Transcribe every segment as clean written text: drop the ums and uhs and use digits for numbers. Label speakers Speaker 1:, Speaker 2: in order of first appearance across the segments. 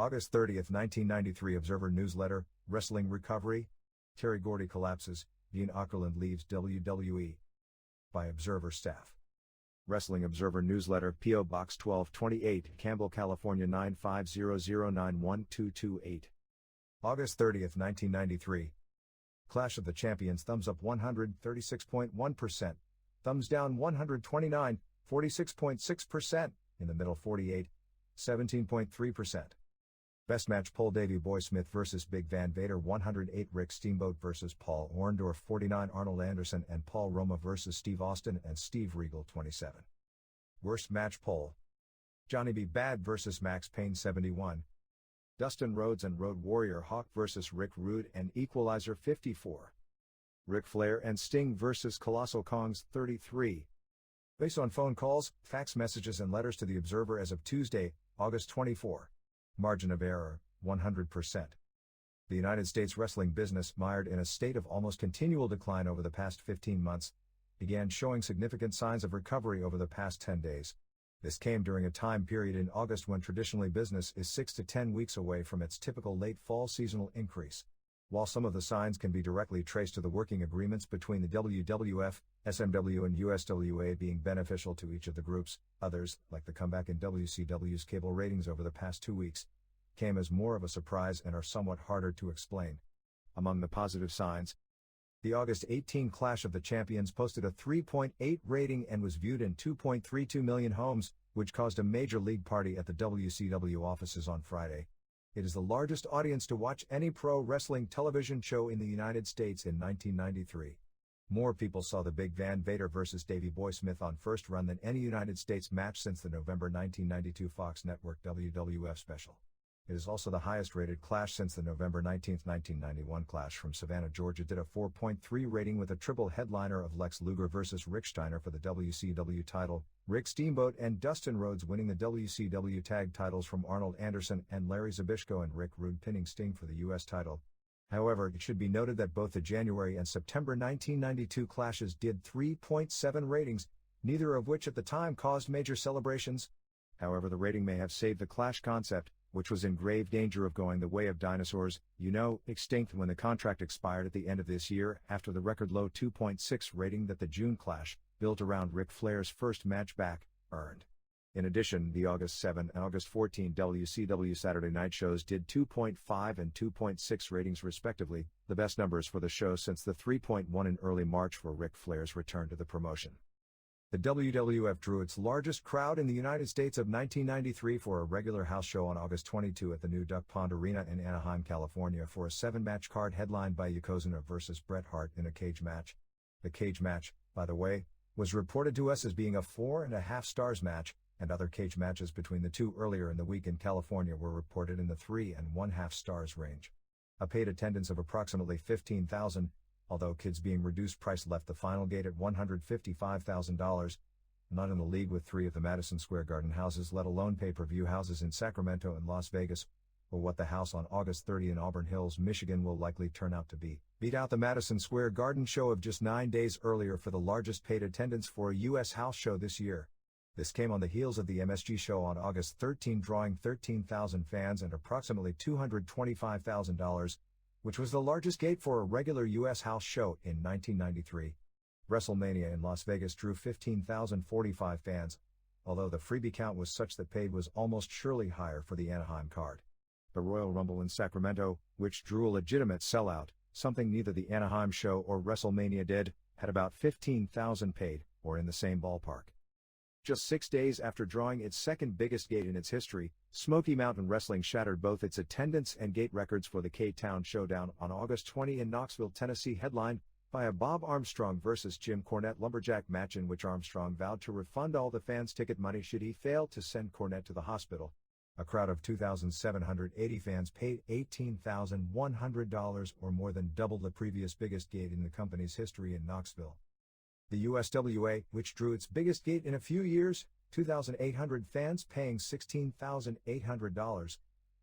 Speaker 1: August 30, 1993 Observer Newsletter, Wrestling Recovery. Terry Gordy collapses, Dean Ackerland leaves WWE. By Observer staff. Wrestling Observer Newsletter, P.O. Box 1228, Campbell, California 950091228. August 30, 1993. Clash of the Champions, thumbs up 136.1%, thumbs down 129, 46.6%, in the middle 48, 17.3%. Best match poll: Davey Boy Smith vs. Big Van Vader 108, Rick Steamboat vs. Paul Orndorff 49, Arnold Anderson and Paul Roma vs. Steve Austin and Steve Regal 27. Worst match poll: Johnny B. Bad vs. Max Payne 71, Dustin Rhodes and Road Warrior Hawk vs. Rick Rude and Equalizer 54, Ric Flair and Sting vs. Colossal Kongs 33. Based on phone calls, fax messages and letters to the Observer as of Tuesday, August 24. Margin of error, 100%. The United States wrestling business, mired in a state of almost continual decline over the past 15 months, began showing significant signs of recovery over the past 10 days. This came during a time period in August when traditionally business is 6 to 10 weeks away from its typical late fall seasonal increase. While some of the signs can be directly traced to the working agreements between the WWF, SMW and USWA being beneficial to each of the groups, others, like the comeback in WCW's cable ratings over the past 2 weeks, came as more of a surprise and are somewhat harder to explain. Among the positive signs, the August 18 Clash of the Champions posted a 3.8 rating and was viewed in 2.32 million homes, which caused a major league party at the WCW offices on Friday. It is the largest audience to watch any pro wrestling television show in the United States in 1993. More people saw the Big Van Vader vs. Davey Boy Smith on first run than any United States match since the November 1992 Fox Network WWF special. It is also the highest-rated clash since the November 19, 1991 Clash from Savannah, Georgia did a 4.3 rating with a triple headliner of Lex Luger vs. Rick Steiner for the WCW title, Rick Steamboat and Dustin Rhodes winning the WCW tag titles from Arnold Anderson and Larry Zbyszko and Rick Rude pinning Sting for the U.S. title. However, it should be noted that both the January and September 1992 clashes did 3.7 ratings, neither of which at the time caused major celebrations. However, the rating may have saved the Clash concept, which was in grave danger of going the way of dinosaurs, extinct when the contract expired at the end of this year after the record-low 2.6 rating that the June Clash, built around Ric Flair's first match back, earned. In addition, the August 7 and August 14 WCW Saturday night shows did 2.5 and 2.6 ratings respectively, the best numbers for the show since the 3.1 in early March for Ric Flair's return to the promotion. The WWF drew its largest crowd in the United States of 1993 for a regular house show on August 22 at the new Duck Pond Arena in Anaheim, California for a 7-match card headlined by Yokozuna vs. Bret Hart in a cage match. The cage match, by the way, was reported to us as being a 4.5 stars match, and other cage matches between the two earlier in the week in California were reported in the 3.5 stars range. A paid attendance of approximately 15,000, although kids being reduced price left the final gate at $155,000, not in the league with 3 of the Madison Square Garden houses, let alone pay-per-view houses in Sacramento and Las Vegas, or what the house on August 30 in Auburn Hills, Michigan will likely turn out to be. Beat out the Madison Square Garden show of just 9 days earlier for the largest paid attendance for a U.S. house show this year. This came on the heels of the MSG show on August 13 drawing 13,000 fans and approximately $225,000, which was the largest gate for a regular U.S. house show in 1993. WrestleMania in Las Vegas drew 15,045 fans, although the freebie count was such that paid was almost surely higher for the Anaheim card. The Royal Rumble in Sacramento, which drew a legitimate sellout, something neither the Anaheim show or WrestleMania did, had about 15,000 paid, or in the same ballpark. Just 6 days after drawing its second biggest gate in its history, Smoky Mountain Wrestling shattered both its attendance and gate records for the K-Town Showdown on August 20 in Knoxville, Tennessee, headlined by a Bob Armstrong vs. Jim Cornette lumberjack match in which Armstrong vowed to refund all the fans' ticket money should he fail to send Cornette to the hospital. A crowd of 2,780 fans paid $18,100 or more than double the previous biggest gate in the company's history in Knoxville. The USWA, which drew its biggest gate in a few years, 2,800 fans paying $16,800,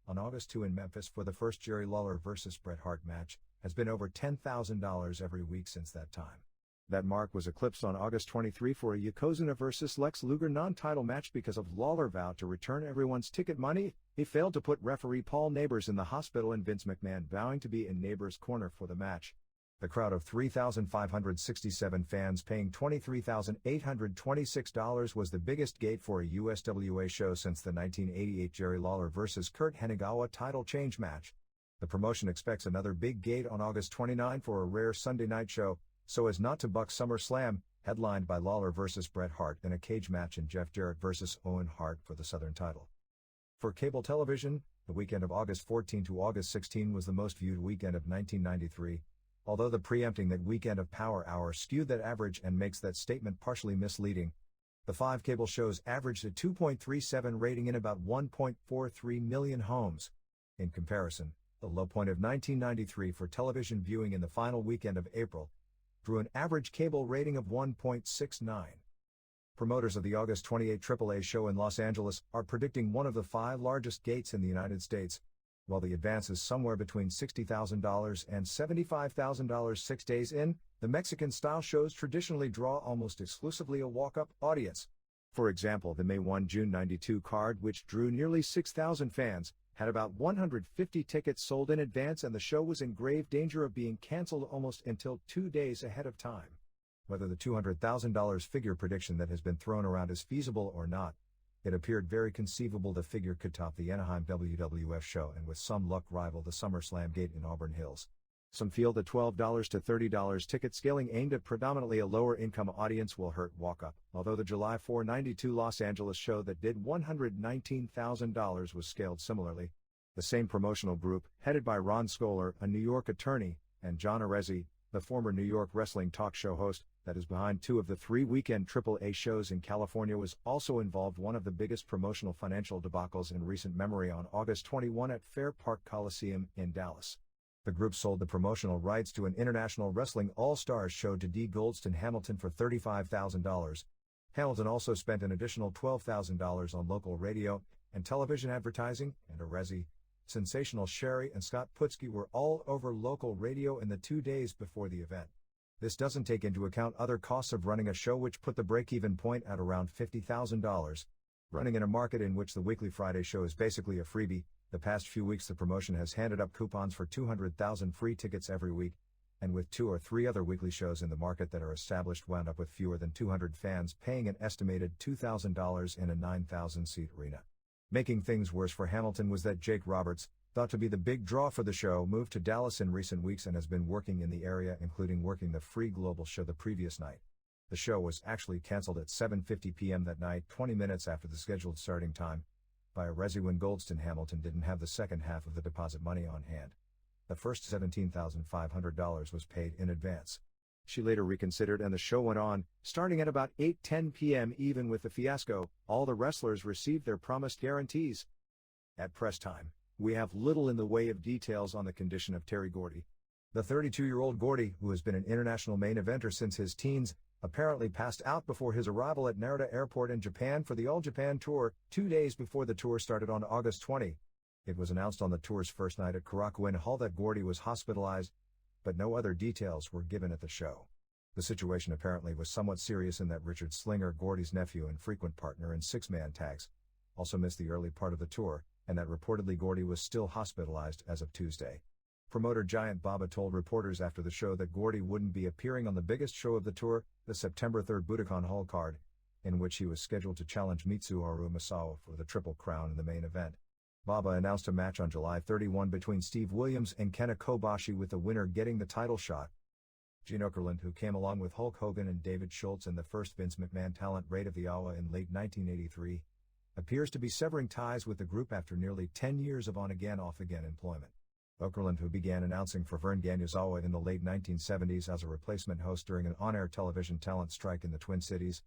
Speaker 1: on August 2 in Memphis for the first Jerry Lawler vs. Bret Hart match, has been over $10,000 every week since that time. That mark was eclipsed on August 23 for a Yokozuna vs. Lex Luger non-title match because of Lawler vowed to return everyone's ticket money He failed to put referee Paul Neighbors in the hospital and Vince McMahon vowing to be in Neighbors' corner for the match. The crowd of 3,567 fans paying $23,826 was the biggest gate for a USWA show since the 1988 Jerry Lawler vs. Kurt Hennigawa title change match. The promotion expects another big gate on August 29 for a rare Sunday night show, so as not to buck SummerSlam, headlined by Lawler vs. Bret Hart in a cage match and Jeff Jarrett vs. Owen Hart for the Southern title. For cable television, the weekend of August 14 to August 16 was the most viewed weekend of 1993. Although the preempting that weekend of Power Hour skewed that average and makes that statement partially misleading, the 5 cable shows averaged a 2.37 rating in about 1.43 million homes. In comparison, the low point of 1993 for television viewing in the final weekend of April drew an average cable rating of 1.69. Promoters of the August 28 AAA show in Los Angeles are predicting one of the 5 largest gates in the United States, while the advance is somewhere between $60,000 and $75,000 6 days in. The Mexican-style shows traditionally draw almost exclusively a walk-up audience. For example, the May 1-June 92 card, which drew nearly 6,000 fans, had about 150 tickets sold in advance, and the show was in grave danger of being canceled almost until 2 days ahead of time. Whether the $200,000 figure prediction that has been thrown around is feasible or not, it appeared very conceivable the figure could top the Anaheim WWF show and with some luck rival the SummerSlam gate in Auburn Hills. Some feel the $12 to $30 ticket scaling aimed at predominantly a lower-income audience will hurt walk-up, although the July 4, 92 Los Angeles show that did $119,000 was scaled similarly. The same promotional group, headed by Ron Scholar, a New York attorney, and John Arezzi, the former New York wrestling talk show host, that is behind 2 of the 3 weekend AAA shows in California, was also involved one of the biggest promotional financial debacles in recent memory on August 21 at Fair Park Coliseum in Dallas. The group sold the promotional rights to an International Wrestling All-Stars show to D. Goldston Hamilton for $35,000. Hamilton also spent an additional $12,000 on local radio and television advertising, and Arezzi, Sensational Sherry, and Scott Putski were all over local radio in the 2 days before the event. This doesn't take into account other costs of running a show, which put the break-even point at around $50,000. Running in a market in which the weekly Friday show is basically a freebie, the past few weeks the promotion has handed up coupons for 200,000 free tickets every week, and with 2 or 3 other weekly shows in the market that are established wound up with fewer than 200 fans paying an estimated $2,000 in a 9,000-seat arena. Making things worse for Hamilton was that Jake Roberts, thought to be the big draw for the show, moved to Dallas in recent weeks and has been working in the area, including working the free Global show the previous night. The show was actually canceled at 7:50 p.m. that night, 20 minutes after the scheduled starting time, by Arezzi when Goldston Hamilton didn't have the second half of the deposit money on hand. The first $17,500 was paid in advance. She later reconsidered and the show went on, starting at about 8:10 p.m. Even with the fiasco, all the wrestlers received their promised guarantees. At press time, we have little in the way of details on the condition of Terry Gordy. The 32-year-old Gordy, who has been an international main eventer since his teens, apparently passed out before his arrival at Narita Airport in Japan for the All Japan Tour, 2 days before the tour started on August 20. It was announced on the tour's first night at Korakuen Hall that Gordy was hospitalized, but no other details were given at the show. The situation apparently was somewhat serious in that Richard Slinger, Gordy's nephew and frequent partner in 6-man tags, also missed the early part of the tour, and that reportedly Gordy was still hospitalized as of Tuesday. Promoter Giant Baba told reporters after the show that Gordy wouldn't be appearing on the biggest show of the tour, the September 3 Budokan Hall card, in which he was scheduled to challenge Mitsuharu Misawa for the Triple Crown in the main event. Baba announced a match on July 31 between Steve Williams and Kenta Kobashi, with the winner getting the title shot. Gene Okerlund, who came along with Hulk Hogan and David Schultz in the first Vince McMahon talent raid of the AWA in late 1983, appears to be severing ties with the group after nearly 10 years of on-again, off-again employment. Okerlund, who began announcing for Vern Gagnozawa in the late 1970s as a replacement host during an on-air television talent strike in the Twin Cities,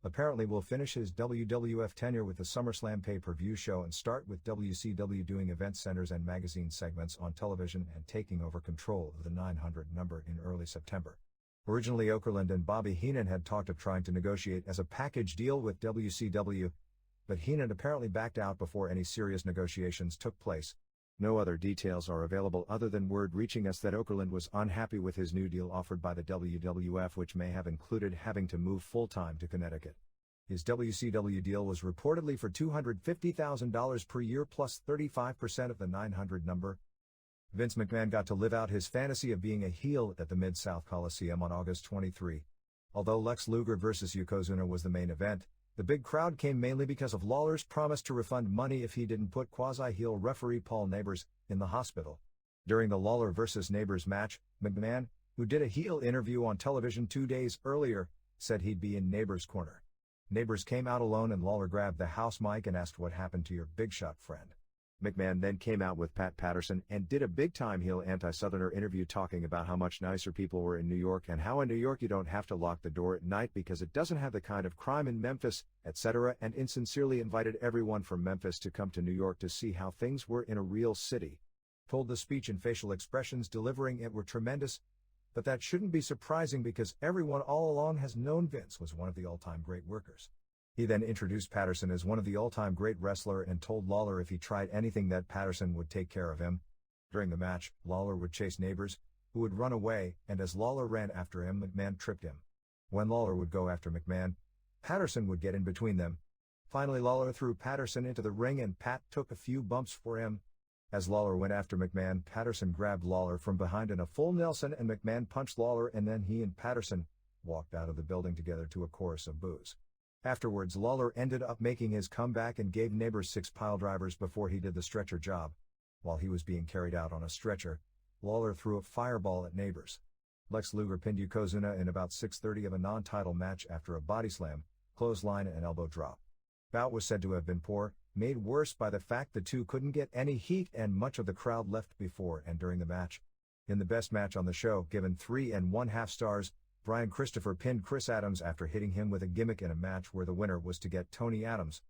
Speaker 1: apparently will finish his WWF tenure with the SummerSlam pay-per-view show and start with WCW doing event centers and magazine segments on television and taking over control of the 900 number in early September. Originally, Okerlund and Bobby Heenan had talked of trying to negotiate as a package deal with WCW, but Heenan apparently backed out before any serious negotiations took place. No other details are available other than word reaching us that Okerlund was unhappy with his new deal offered by the WWF, which may have included having to move full-time to Connecticut. His WCW deal was reportedly for $250,000 per year plus 35% of the 900 number. Vince McMahon got to live out his fantasy of being a heel at the Mid-South Coliseum on August 23. Although Lex Luger vs. Yokozuna was the main event, the big crowd came mainly because of Lawler's promise to refund money if he didn't put quasi-heel referee Paul Neighbors in the hospital. During the Lawler vs. Neighbors match, McMahon, who did a heel interview on television 2 days earlier, said he'd be in Neighbors' corner. Neighbors came out alone and Lawler grabbed the house mic and asked what happened to your big shot friend. McMahon then came out with Pat Patterson and did a big-time heel anti-Southerner interview talking about how much nicer people were in New York and how in New York you don't have to lock the door at night because it doesn't have the kind of crime in Memphis, etc., and insincerely invited everyone from Memphis to come to New York to see how things were in a real city. Told the speech and facial expressions delivering it were tremendous, but that shouldn't be surprising because everyone all along has known Vince was one of the all-time great workers. He then introduced Patterson as one of the all-time great wrestler and told Lawler if he tried anything that Patterson would take care of him. During the match, Lawler would chase Neighbors, who would run away, and as Lawler ran after him, McMahon tripped him. When Lawler would go after McMahon, Patterson would get in between them. Finally, Lawler threw Patterson into the ring and Pat took a few bumps for him. As Lawler went after McMahon, Patterson grabbed Lawler from behind in a full Nelson and McMahon punched Lawler and then he and Patterson walked out of the building together to a chorus of boos. Afterwards, Lawler ended up making his comeback and gave Neighbors 6 piledrivers before he did the stretcher job. While he was being carried out on a stretcher, Lawler threw a fireball at Neighbors. Lex Luger pinned Yokozuna in about 6:30 of a non-title match after a body slam, clothesline and elbow drop. Bout was said to have been poor, made worse by the fact the two couldn't get any heat and much of the crowd left before and during the match. In the best match on the show, given 3 1/2 stars, Bryan Christopher pinned Chris Adams after hitting him with a gimmick in a match where the winner was to get Tony Adams.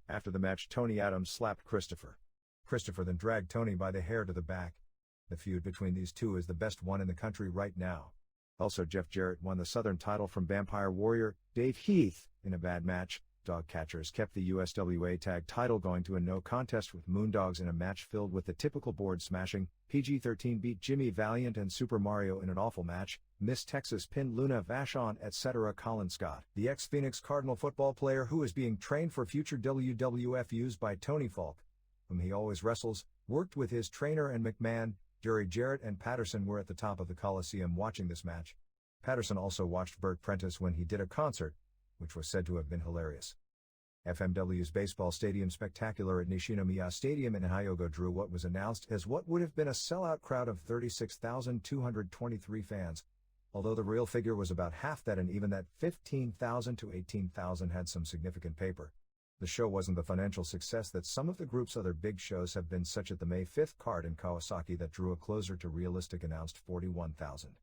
Speaker 1: After the match, Tony Adams slapped Christopher. Christopher then dragged Tony by the hair to the back. The feud between these two is the best one in the country right now. Also, Jeff Jarrett won the Southern title from Vampire Warrior Dave Heath in a bad match. Dog Catchers kept the USWA tag title going to a no contest with Moondogs in a match filled with the typical board smashing. PG-13 beat Jimmy Valiant and Super Mario in an awful match. Miss Texas pinned Luna Vachon, etc. Colin Scott, the ex-Phoenix Cardinal football player who is being trained for future WWF use by Tony Falk, whom he always wrestles, worked with his trainer and McMahon. Jerry Jarrett and Patterson were at the top of the Coliseum watching this match. Patterson also watched Burt Prentice when he did a concert, which was said to have been hilarious. FMW's baseball stadium spectacular at Nishinomiya Stadium in Hyogo drew what was announced as what would have been a sellout crowd of 36,223 fans, although the real figure was about half that and even that 15,000 to 18,000 had some significant paper. The show wasn't the financial success that some of the group's other big shows have been, such as the May 5th card in Kawasaki that drew a closer to realistic announced 41,000.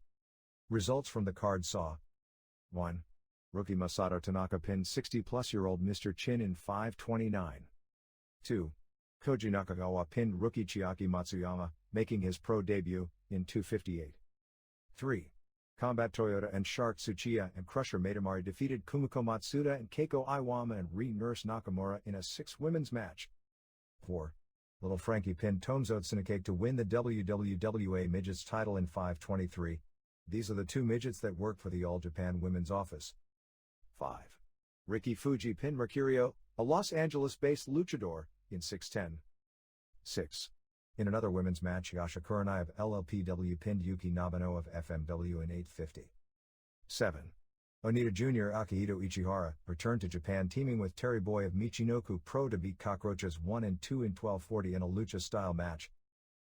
Speaker 1: Results from the card saw: 1. Rookie Masato Tanaka pinned 60-plus-year-old Mr. Chin in 5:29. 2. Koji Nakagawa pinned rookie Chiaki Matsuyama, making his pro debut, in 2:58. 3. Combat Toyota and Shark Tsuchiya and Crusher Maedamari defeated Kumiko Matsuda and Keiko Iwama and Re-Nurse Nakamura in a 6 women's match. 4. Little Frankie pinned Tomozo Tsunekake to win the WWWA Midgets title in 5:23. These are the 2 midgets that work for the All Japan Women's Office. 5. Ricky Fuji pinned Mercurio, a Los Angeles-based luchador, in 6:10. 6. In another women's match, Yasha Kurenai of LLPW pinned Yuki Nabano of FMW in 8:50. 7. Onita Jr. Akihito Ichihara returned to Japan teaming with Terry Boy of Michinoku Pro to beat Cockroaches 1 and 2 in 12:40 in a lucha-style match.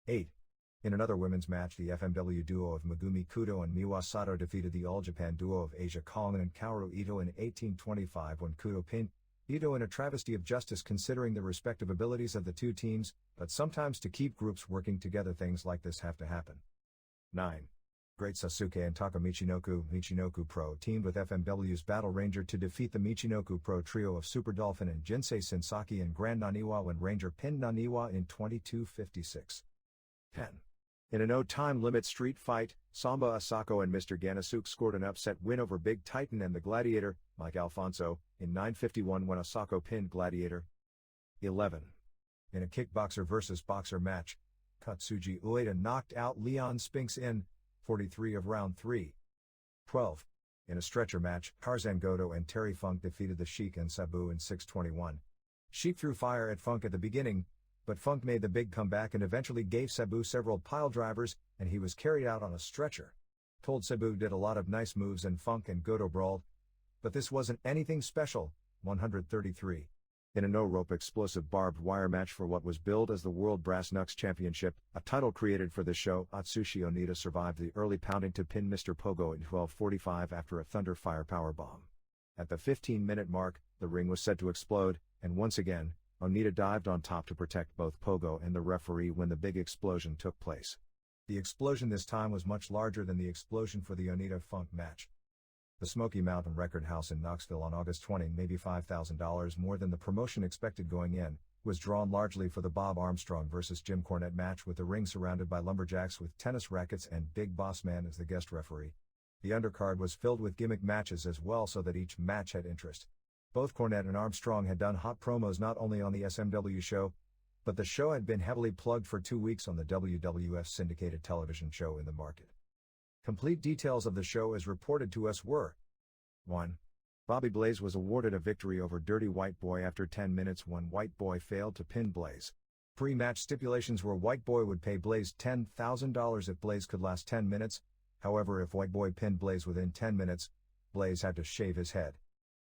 Speaker 1: 8. In another women's match, the FMW duo of Megumi Kudo and Miwa Sato defeated the All Japan duo of Asia Kong and Kaoru Ito in 18:25 when Kudo pinned Ito in a travesty of justice considering the respective abilities of the two teams, but sometimes to keep groups working together things like this have to happen. 9. Great Sasuke and Taka Michinoku Pro teamed with FMW's Battle Ranger to defeat the Michinoku Pro trio of Super Dolphin and Jinsei Shinsaki and Grand Naniwa when Ranger pinned Naniwa in 22:56. 10. In a no-time limit street fight, Samba Asako and Mr. Ganasuke scored an upset win over Big Titan and the Gladiator, Mike Alfonso, in 9:51 when Asako pinned Gladiator. 11. In a kickboxer versus boxer match, Katsuji Ueda knocked out Leon Spinks in 43 of round 3. 12. In a stretcher match, Tarzan Goto and Terry Funk defeated the Sheik and Sabu in 6:21. Sheik threw fire at Funk at the beginning, but Funk made the big comeback and eventually gave Sabu several pile drivers, and he was carried out on a stretcher. Told Sabu did a lot of nice moves and Funk and Goto brawled, but this wasn't anything special. 133. In a no-rope explosive barbed wire match for what was billed as the World Brass Knucks Championship, a title created for the show, Atsushi Onita survived the early pounding to pin Mr. Pogo in 12:45 after a Thunder Fire powerbomb. At the 15-minute mark, the ring was set to explode, and once again, Onita dived on top to protect both Pogo and the referee when the big explosion took place. The explosion this time was much larger than the explosion for the Onita-Funk match. The Smoky Mountain Record House in Knoxville on August 20, maybe $5,000 more than the promotion expected going in, was drawn largely for the Bob Armstrong vs. Jim Cornette match, with the ring surrounded by lumberjacks with tennis rackets and Big Bossman as the guest referee. The undercard was filled with gimmick matches as well, so that each match had interest. Both Cornette and Armstrong had done hot promos not only on the SMW show, but the show had been heavily plugged for 2 weeks on the WWF syndicated television show in the market. Complete details of the show as reported to us were: 1. Bobby Blaze was awarded a victory over Dirty White Boy after 10 minutes when White Boy failed to pin Blaze. Pre-match stipulations were White Boy would pay Blaze $10,000 if Blaze could last 10 minutes, however if White Boy pinned Blaze within 10 minutes, Blaze had to shave his head.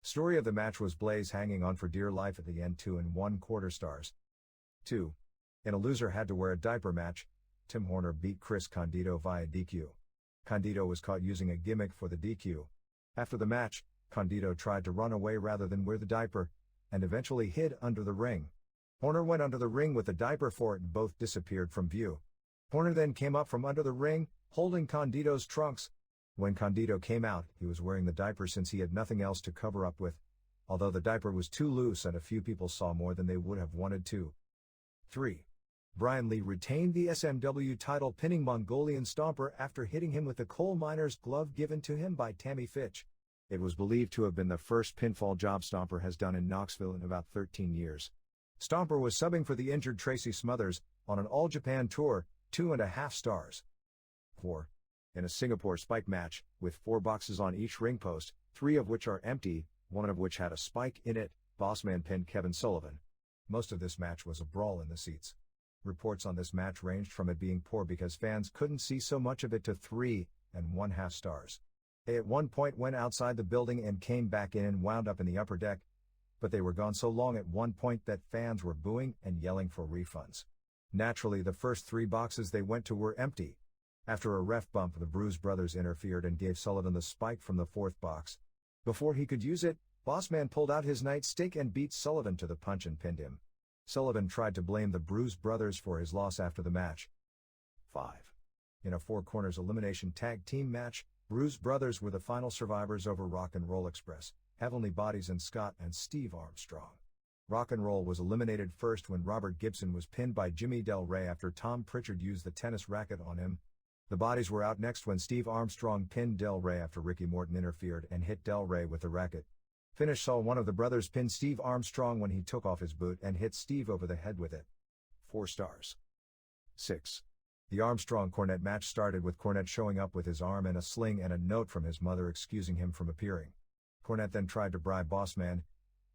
Speaker 1: Story of the match was Blaze hanging on for dear life at the end. 2 1/4 stars. 2. In a loser had to wear a diaper match, Tim Horner beat Chris Candido via DQ. Candido was caught using a gimmick for the DQ. After the match, Candido tried to run away rather than wear the diaper, and eventually hid under the ring. Horner went under the ring with the diaper for it and both disappeared from view. Horner then came up from under the ring, holding Candido's trunks. When Candido came out, he was wearing the diaper since he had nothing else to cover up with, although the diaper was too loose and a few people saw more than they would have wanted to. 3. Bryan Lee retained the SMW title, pinning Mongolian Stomper after hitting him with the coal miner's glove given to him by Tammy Fitch. It was believed to have been the first pinfall job Stomper has done in Knoxville in about 13 years. Stomper was subbing for the injured Tracy Smothers on an All-Japan tour, 2.5 stars. 4. In a Singapore spike match, with 4 boxes on each ring post, 3 of which are empty, 1 of which had a spike in it, Bossman pinned Kevin Sullivan. Most of this match was a brawl in the seats. Reports on this match ranged from it being poor because fans couldn't see so much of it to 3.5 stars. They at one point went outside the building and came back in and wound up in the upper deck, but they were gone so long at one point that fans were booing and yelling for refunds. Naturally, the first 3 boxes they went to were empty. After a ref bump, the Bruise brothers interfered and gave Sullivan the spike from the 4th box. Before he could use it, Bossman pulled out his nightstick and beat Sullivan to the punch and pinned him. Sullivan tried to blame the Bruise brothers for his loss after the match. 5. In a 4 corners elimination tag team match, Bruise brothers were the final survivors over Rock and Roll Express, Heavenly Bodies and Scott and Steve Armstrong. Rock and Roll was eliminated first when Robert Gibson was pinned by Jimmy Del Rey after Tom Pritchard used the tennis racket on him. The Bodies were out next when Steve Armstrong pinned Del Rey after Ricky Morton interfered and hit Del Rey with the racket. Finish saw one of the brothers pin Steve Armstrong when he took off his boot and hit Steve over the head with it. 4 stars. 6. The Armstrong-Cornett match started with Cornette showing up with his arm in a sling and a note from his mother excusing him from appearing. Cornette then tried to bribe Bossman,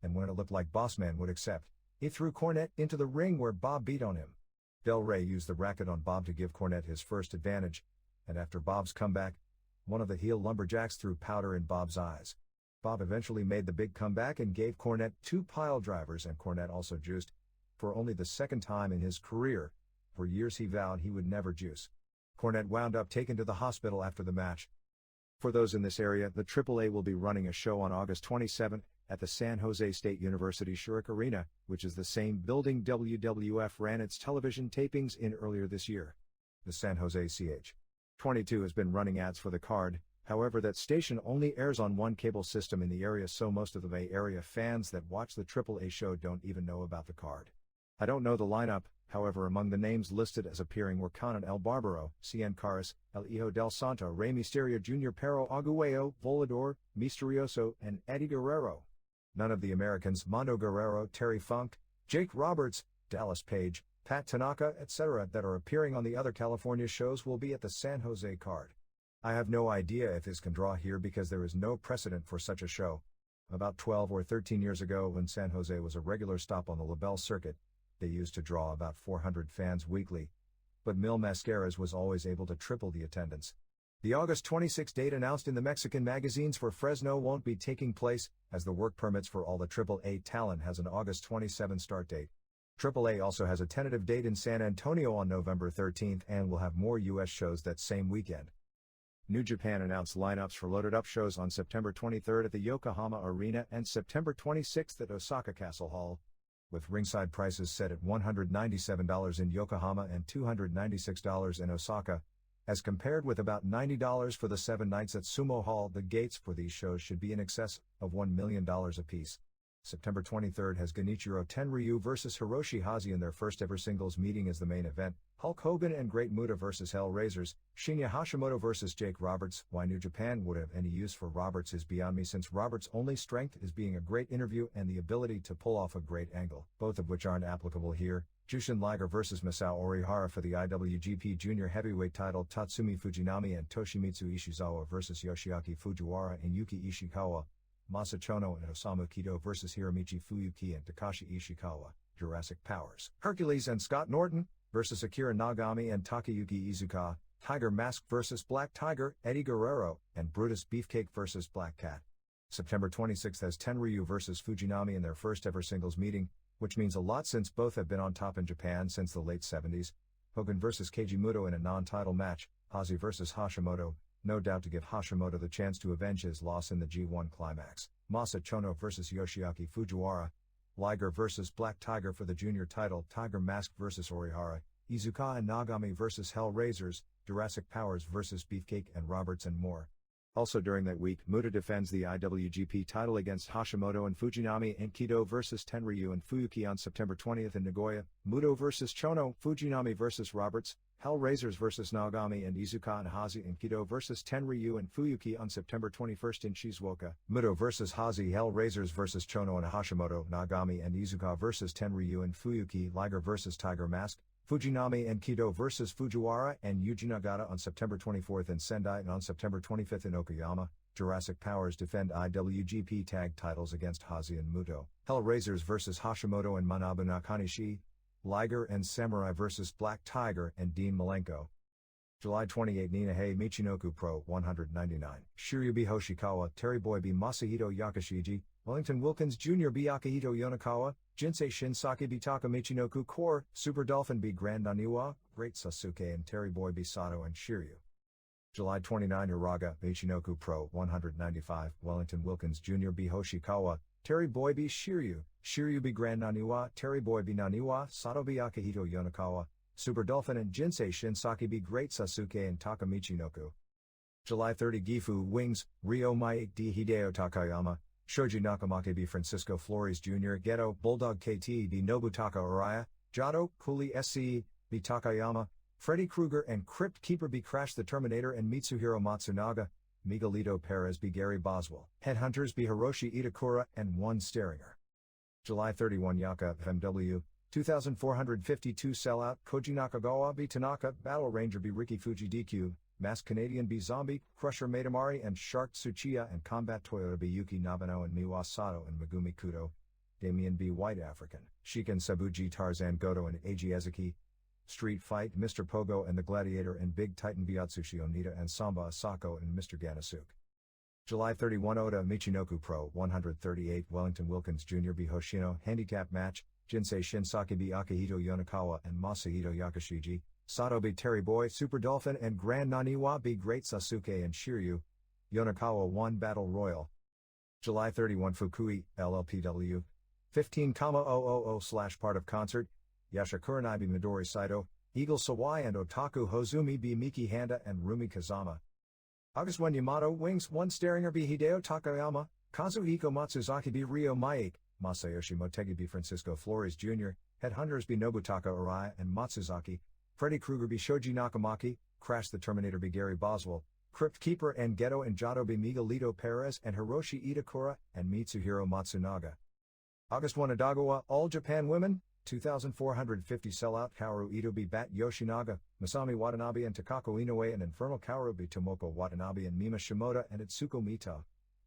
Speaker 1: and when it looked like Bossman would accept, he threw Cornette into the ring where Bob beat on him. Del Rey used the racket on Bob to give Cornette his first advantage, and after Bob's comeback, one of the heel lumberjacks threw powder in Bob's eyes. Bob eventually made the big comeback and gave Cornette 2 pile drivers, and Cornette also juiced, for only the 2nd time in his career. For years he vowed he would never juice. Cornette wound up taken to the hospital after the match. For those in this area, the AAA will be running a show on August 27 at the San Jose State University Schurik Arena, which is the same building WWF ran its television tapings in earlier this year. The San Jose CH22 has been running ads for the card. However, that station only airs on one cable system in the area, so most of the Bay Area fans that watch the AAA show don't even know about the card. I don't know the lineup, however among the names listed as appearing were Conan El Barbaro, Cien Caras, El Hijo del Santo, Rey Mysterio Jr., Pero Aguayo, Volador, Misterioso, and Eddie Guerrero. None of the Americans, Mondo Guerrero, Terry Funk, Jake Roberts, Dallas Page, Pat Tanaka, etc., that are appearing on the other California shows will be at the San Jose card. I have no idea if this can draw here because there is no precedent for such a show. About 12 or 13 years ago, when San Jose was a regular stop on the LaBelle circuit, they used to draw about 400 fans weekly. But Mil Mascaras was always able to triple the attendance. The August 26 date announced in the Mexican magazines for Fresno won't be taking place, as the work permits for all the AAA talent has an August 27 start date. AAA also has a tentative date in San Antonio on November 13 and will have more U.S. shows that same weekend. New Japan announced lineups for loaded-up shows on September 23 at the Yokohama Arena and September 26 at Osaka Castle Hall, with ringside prices set at $197 in Yokohama and $296 in Osaka, as compared with about $90 for the 7 nights at Sumo Hall. The gates for these shows should be in excess of $1 million apiece. September 23 has Genichiro Tenryu vs Hiroshi Hashi in their first ever singles meeting as the main event, Hulk Hogan and Great Muta vs Hellraisers, Shinya Hashimoto vs Jake Roberts. Why New Japan would have any use for Roberts is beyond me, since Roberts' only strength is being a great interview and the ability to pull off a great angle, both of which aren't applicable here. Jushin Liger vs Masao Orihara for the IWGP Junior Heavyweight title, Tatsumi Fujinami and Toshimitsu Ishizawa vs Yoshiaki Fujiwara and Yuki Ishikawa, Masa Chono and Osamu Kido vs Hiromichi Fuyuki and Takashi Ishikawa, Jurassic Powers. Hercules and Scott Norton vs Akira Nagami and Takayuki Iizuka, Tiger Mask vs Black Tiger, Eddie Guerrero, and Brutus Beefcake vs Black Cat. September 26 has Tenryu vs Fujinami in their first ever singles meeting, which means a lot since both have been on top in Japan since the late 70s. Hogan vs Keiji Muto in a non-title match, Hashi vs Hashimoto, no doubt to give Hashimoto the chance to avenge his loss in the G1 climax. Masa Chono vs Yoshiaki Fujiwara, Liger vs Black Tiger for the junior title, Tiger Mask vs Orihara, Iizuka and Nagami vs Hellraisers, Jurassic Powers vs Beefcake and Roberts, and more. Also during that week, Muta defends the IWGP title against Hashimoto and Fujinami, and Kido vs Tenryu and Fuyuki on September 20 in Nagoya, Muto vs Chono, Fujinami vs Roberts, Hellraisers vs Nagami and Iizuka and Hashi, and Kido vs Tenryu and Fuyuki on September 21 in Shizuoka, Muto vs Hashi, Hellraisers vs Chono and Hashimoto, Nagami and Iizuka vs Tenryu and Fuyuki, Liger vs Tiger Mask, Fujinami and Kido vs Fujiwara and Yuji Nagata on September 24 in Sendai, and on September 25 in Okayama, Jurassic Powers defend IWGP tag titles against Hashi and Muto, Hellraisers vs Hashimoto and Manabu Nakanishi, Liger and Samurai vs Black Tiger and Dean Malenko. July 28 Nihei Michinoku Pro 199, Shiryubi Hoshikawa, Terry Boy B Masahito Yakashiji, Wellington Wilkins Jr. B Akihito Yonakawa, Jinsei Shinsaki B Taka Michinoku Core, Super Dolphin B Grand Naniwa, Great Sasuke and Terry Boy B Sato and Shiryu. July 29 Uraga, Michinoku Pro 195, Wellington Wilkins Jr. B Hoshikawa, Terry Boy B Shiryu, Shiryu B Grand Naniwa, Terry Boy B Naniwa, Sato B Akihito Yonakawa, Super Dolphin and Jinsei Shinsaki B Great Sasuke and Taka Michinoku. July 30 Gifu Wings, Ryo Mike D Hideo Takayama, Shoji Nakamaki B Francisco Flores Jr. Geto, Bulldog KT B Nobutaka Araya, Jado, Kuli SC B Takayama, Freddy Krueger and Crypt Keeper B Crash the Terminator and Mitsuhiro Matsunaga, Miguelito Perez B Gary Boswell, Headhunters B Hiroshi Itakura and One Steringer. July 31 Yaka FMW, 2452 Sellout, Koji Nakagawa B Tanaka, Battle Ranger B Ricky Fuji DQ, Masked Canadian B Zombie, Crusher Maidamari and Shark Tsuchiya and Combat Toyota B Yuki Nabano and Miwa Sato and Megumi Kudo, Damien B White African, Shiken Sabuji Tarzan Goto and Eiji Ezeki, Street Fight Mr. Pogo and the Gladiator and Big Titan Biatsushi Onita and Samba Asako and Mr. Ganasuke. July 31 Oda Michinoku Pro 138 Wellington Wilkins Jr. B Hoshino Handicap Match, Jinsei Shinsaki B Akihito Yonakawa and Masahito Yakashiji, Sato B Terry Boy, Super Dolphin and Grand Naniwa B Great Sasuke and Shiryu, Yonakawa 1 Battle Royal. July 31 Fukui, LLPW, 15,000/ part of concert, Yasha Kurenai B Midori Saito, Eagle Sawai and Otaku Hozumi B Miki Handa and Rumi Kazama. August 1 Yamato Wings 1 Steringer B Hideo Takayama, Kazuhiko Matsuzaki B Ryo Maik, Masayoshi Motegi B Francisco Flores Jr., Headhunters B Nobutaka Arai and Matsuzaki, Freddy Krueger B Shoji Nakamaki, Crash the Terminator B Gary Boswell, Crypt Keeper and Geto and Jado B Miguelito Perez and Hiroshi Itakura and Mitsuhiro Matsunaga. August 1 Adagawa All Japan Women, 2,450 sellout Kaoru Ito B. Bat Yoshinaga, Masami Watanabe and Takako Inoue and Infernal Kaoru B. Tomoko Watanabe and Mima Shimoda and Itsuko Mita,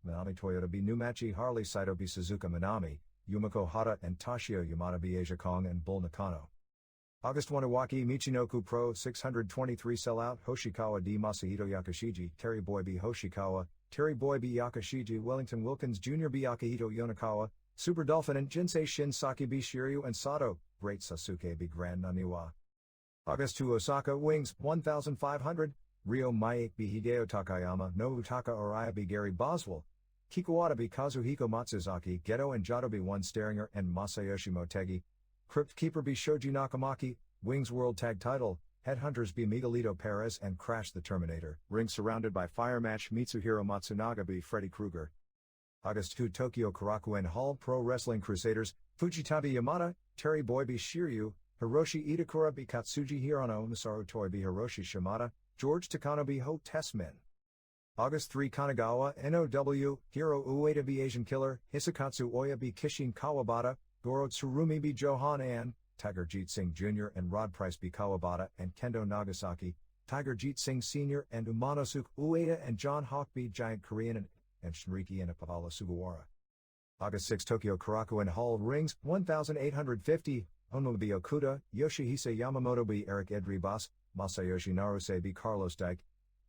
Speaker 1: Manami Toyota B. Numachi Harley Saito B. Suzuka Minami, Yumiko Hata and Toshio Yamada B. Asia Kong and Bull Nakano. August 1 Iwaki Michinoku Pro 623 sellout Hoshikawa D. Masahito Yakashiji, Terry Boy B. Hoshikawa, Terry Boy B. Yakashiji, Wellington Wilkins Jr. B. Akihito Yonakawa, Super Dolphin and Jinsei Shinsaki B. Shiryu and Sato, Great Sasuke B. Grand Naniwa. August 2 Osaka Wings 1500, Ryo Maik B. Hideo Takayama, Nobutaka Araya B. Gary Boswell, Kikuwata B. Kazuhiko Matsuzaki, Geto and Jado B. 1 Steringer and Masayoshi Motegi, Crypt Keeper B. Shoji Nakamaki, Wings World Tag Title, Headhunters B. Miguelito Perez and Crash the Terminator, Ring Surrounded by Fire Match Mitsuhiro Matsunaga B. Freddy Krueger. August 2 Tokyo Korakuen Hall Pro Wrestling Crusaders, Fujitabe Yamada, Terry Boy B. Shiryu, Hiroshi Itakura B. Katsuji Hirano, Masaru Toi B. Hiroshi Shimada, George Takano B. Ho Tessmin. August 3 Kanagawa NOW, Hiro Ueda B. Asian Killer, Hisakatsu Oya B. Kishin Kawabata, Goro Tsurumi B. Johan An, Tiger Jeet Singh Jr. and Rod Price B. Kawabata and Kendo Nagasaki, Tiger Jeet Singh Sr. and Umanosuke Ueda and John Hawk B. Giant Korean and Shinriki and Apollo Sugawara. August 6 Tokyo Korakuen Hall Rings 1850, Honma B. Okuda, Yoshihisa Yamamoto B. Eric Edribas, Masayoshi Naruse B. Carlos Dyke,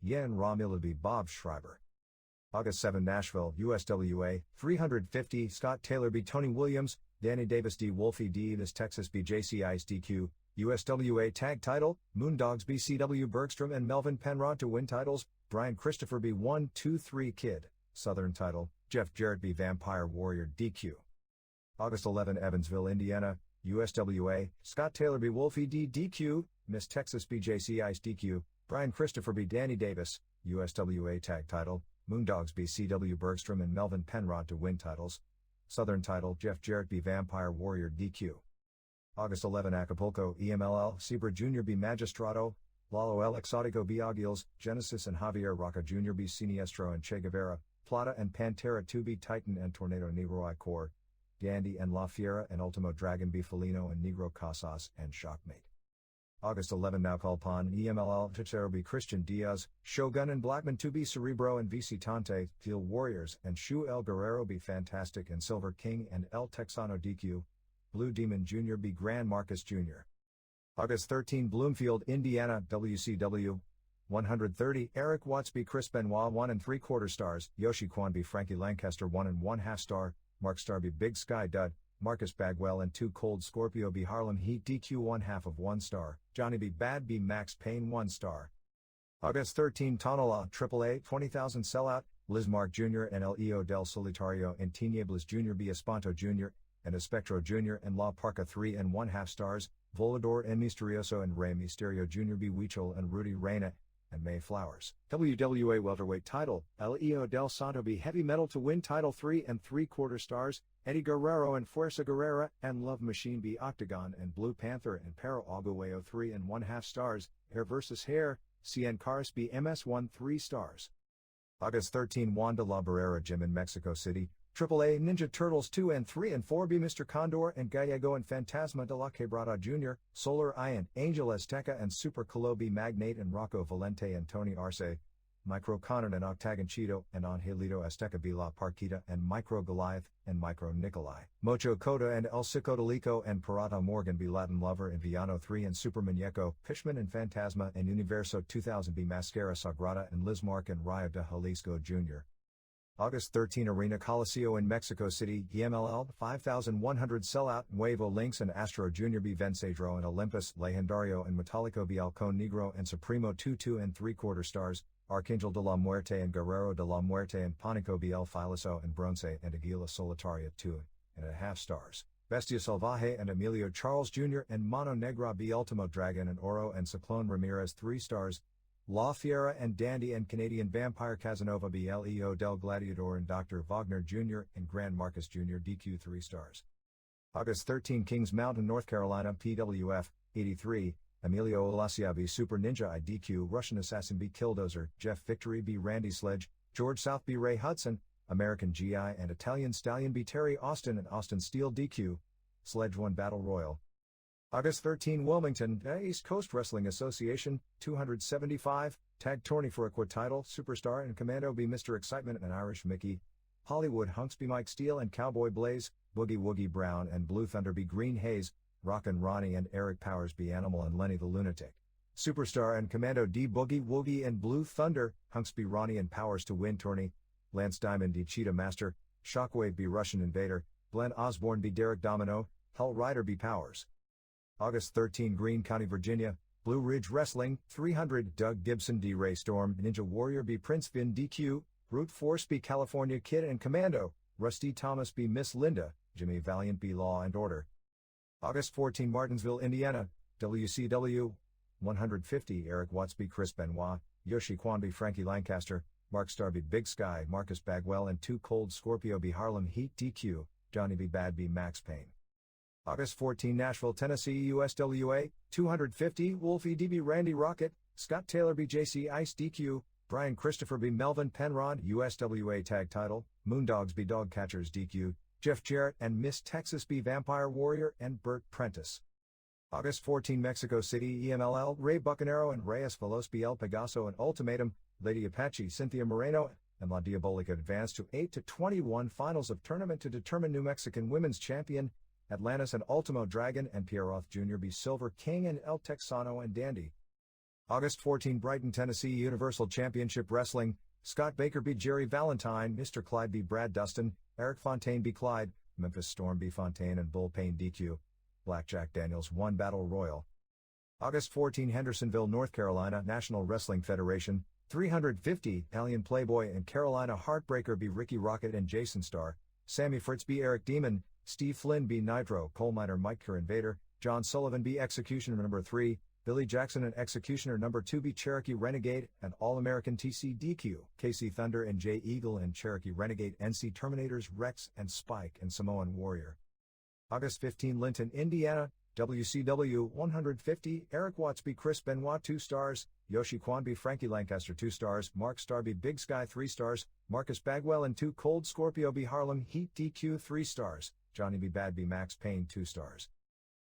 Speaker 1: Yen Romula B. Bob Schreiber. August 7 Nashville, USWA, 350 Scott Taylor B. Tony Williams, Danny Davis D. Wolfie D. This Texas B. JC Ice DQ, USWA Tag Title, Moondogs B. CW Bergstrom and Melvin Penrod to win titles, Brian Christopher B. 1-2-3 Kid, Southern Title, Jeff Jarrett B. Vampire Warrior DQ. August 11 Evansville, Indiana, USWA, Scott Taylor B. Wolfie D. DQ, Miss Texas B. JC Ice DQ, Brian Christopher B. Danny Davis, USWA Tag Title, Moondogs B. CW Bergstrom and Melvin Penrod to win titles, Southern Title, Jeff Jarrett B. Vampire Warrior DQ. August 11 Acapulco, EMLL, Sebra Jr. B. Magistrato, Lalo El Exotico B. Aguiles, Genesis and Javier Roca Jr. B. Siniestro and Che Guevara, Plata and Pantera 2 B. Titan and Tornado Negro I Core, Dandy and La Fiera and Ultimo Dragon B. Felino and Negro Casas and Shockmate. August 11 Naucalpan, EMLL, Chichero B. Christian Diaz, Shogun and Blackman 2 B. Cerebro and VC Tante, Field Warriors and Shu El Guerrero B. Fantastic and Silver King and El Texano DQ, Blue Demon Jr. B. Grand Marcus Jr. August 13 Bloomfield, Indiana, WCW, 130 Eric Watts B. Chris Benoit 1 3/4 stars, Yoshi Kwan B. Frankie Lancaster 1 1/2 star, Mark Star B. Big Sky Dud, Marcus Bagwell and 2 Cold Scorpio B. Harlem Heat DQ 1/2 of 1 star, Johnny B. Bad B. Max Payne 1 star. August 13 Tonala, AAA 20,000 sellout, Liz Mark Jr. and Leo del Solitario and Tinieblas Jr. B. Espanto Jr. and Espectro Jr. and La Parca 3 1/2 stars, Volador and Misterioso and Rey Mysterio Jr. B. Huichol and Rudy Reyna and May Flowers. WWA Welterweight title, Leo del Santo B. Heavy Metal to win title 3 3/4 stars, Eddie Guerrero and Fuerza Guerrera and Love Machine B. Octagon and Blue Panther and Pero Aguayo 3 1/2 stars, Hair vs. Hair, CN Caris B. MS 1 3 stars. August 13 Wanda La Barrera Gym in Mexico City, AAA Ninja Turtles 2 3 4 B. Mr. Condor and Gallego and Fantasma de la Quebrada Jr., Solar Ian, Angel Azteca and Super Colobi Magnate and Rocco Valente and Tony Arce, Micro Conan and Octagon Cheeto and Angelito Azteca B. La Parquita and Micro Goliath and Micro Nikolai, Mocho Cota and El Cicotalico and Parata Morgan B. Latin Lover and Villano 3 and Super Muñeco, Fishman and Fantasma and Universo 2000 B. Mascara Sagrada and Liz Mark and Rayo de Jalisco Jr. August 13 Arena Coliseo in Mexico City, EMLL, 5,100 sellout, Nuevo Links and Astro Jr. B. Vensadro and Olympus, Legendario and Metallico B. Halcon Negro and Supremo 2 3/4 stars, Archangel de la Muerte and Guerrero de la Muerte and Panico B. El Filoso and Bronce and Aguila Solitaria 2 1/2 stars, Bestia Salvaje and Emilio Charles Jr. and Mano Negra B. Ultimo Dragon and Oro and Ciclone Ramirez 3 stars, La Fiera and Dandy and Canadian Vampire Casanova B. Leo del Gladiador and Dr. Wagner Jr. and Grand Marcus Jr. DQ 3 stars. August 13 Kings Mountain, North Carolina, PWF, 83, Emilio Olacia B. Super Ninja I DQ Russian Assassin B. Killdozer, Jeff Victory B. Randy Sledge, George South B. Ray Hudson, American GI and Italian Stallion B. Terry Austin and Austin Steele DQ, Sledge 1 Battle Royal, August 13 Wilmington, East Coast Wrestling Association, 275, Tag Tourney for Equa title, Superstar and Commando be Mr. Excitement and Irish Mickey, Hollywood Hunks be Mike Steele and Cowboy Blaze, Boogie Woogie Brown and Blue Thunder be Green Hayes, Rockin' Ronnie and Eric Powers be Animal and Lenny the Lunatic. Superstar and Commando D Boogie Woogie and Blue Thunder, Hunks be Ronnie and Powers to win tourney, Lance Diamond D Cheetah Master, Shockwave be Russian Invader, Glenn Osborne be Derek Domino, Hell Rider be Powers. August 13 Greene County, Virginia, Blue Ridge Wrestling, 300 Doug Gibson D Ray Storm, Ninja Warrior be Prince Vin DQ, Brute Force be California Kid and Commando, Rusty Thomas be Miss Linda, Jimmy Valiant be Law and Order. August 14 Martinsville, Indiana, WCW, 150 Eric Watts be Chris Benoit, Yoshi Kwan be Frankie Lancaster, Mark Starr be Big Sky, Marcus Bagwell and 2 Cold Scorpio be Harlem Heat DQ, Johnny B. Bad be Max Payne. August 14 Nashville, Tennessee, USWA, 250 Wolfie D be Randy Rocket, Scott Taylor be JC Ice DQ, Brian Christopher be Melvin Penrod USWA Tag Title, Moondogs be Dog Catchers DQ, Jeff Jarrett and Miss Texas be Vampire Warrior and Burt Prentice. August 14 Mexico City, EMLL, Ray Bucanero and Reyes Veloz be El Pegaso and Ultimatum, Lady Apache Cynthia Moreno and La Diabolica advance to 8-21 finals of tournament to determine New Mexican Women's Champion, Atlantis and Ultimo Dragon and Pierre Roth Jr. be Silver King and El Texano and Dandy. August 14 Brighton, Tennessee, Universal Championship Wrestling, Scott Baker be Jerry Valentine, Mr. Clyde be Brad Dustin, Eric Fontaine be Clyde, Memphis Storm be Fontaine and Bull Payne DQ, Blackjack Daniels 1 Battle Royal. August 14 Hendersonville, North Carolina, National Wrestling Federation, 350 Italian Playboy and Carolina Heartbreaker be Ricky Rocket and Jason Starr, Sammy Fritz be Eric Demon, Steve Flynn be Nitro, Coal Miner Mike Kerr Invader, John Sullivan be Executioner number 3, Billy Jackson and Executioner number 2 be Cherokee Renegade and All-American TCDQ, KC Thunder and Jay Eagle and Cherokee Renegade NC Terminators Rex and Spike and Samoan Warrior. August 15 Linton, Indiana, WCW 150 Eric Watts be Chris Benoit 2 stars, Yoshi Kwan be Frankie Lancaster 2 stars, Mark Starr be Big Sky 3 stars, Marcus Bagwell and 2 Cold Scorpio be Harlem Heat DQ 3 stars, Johnny B. Bad be Max Payne 2 stars.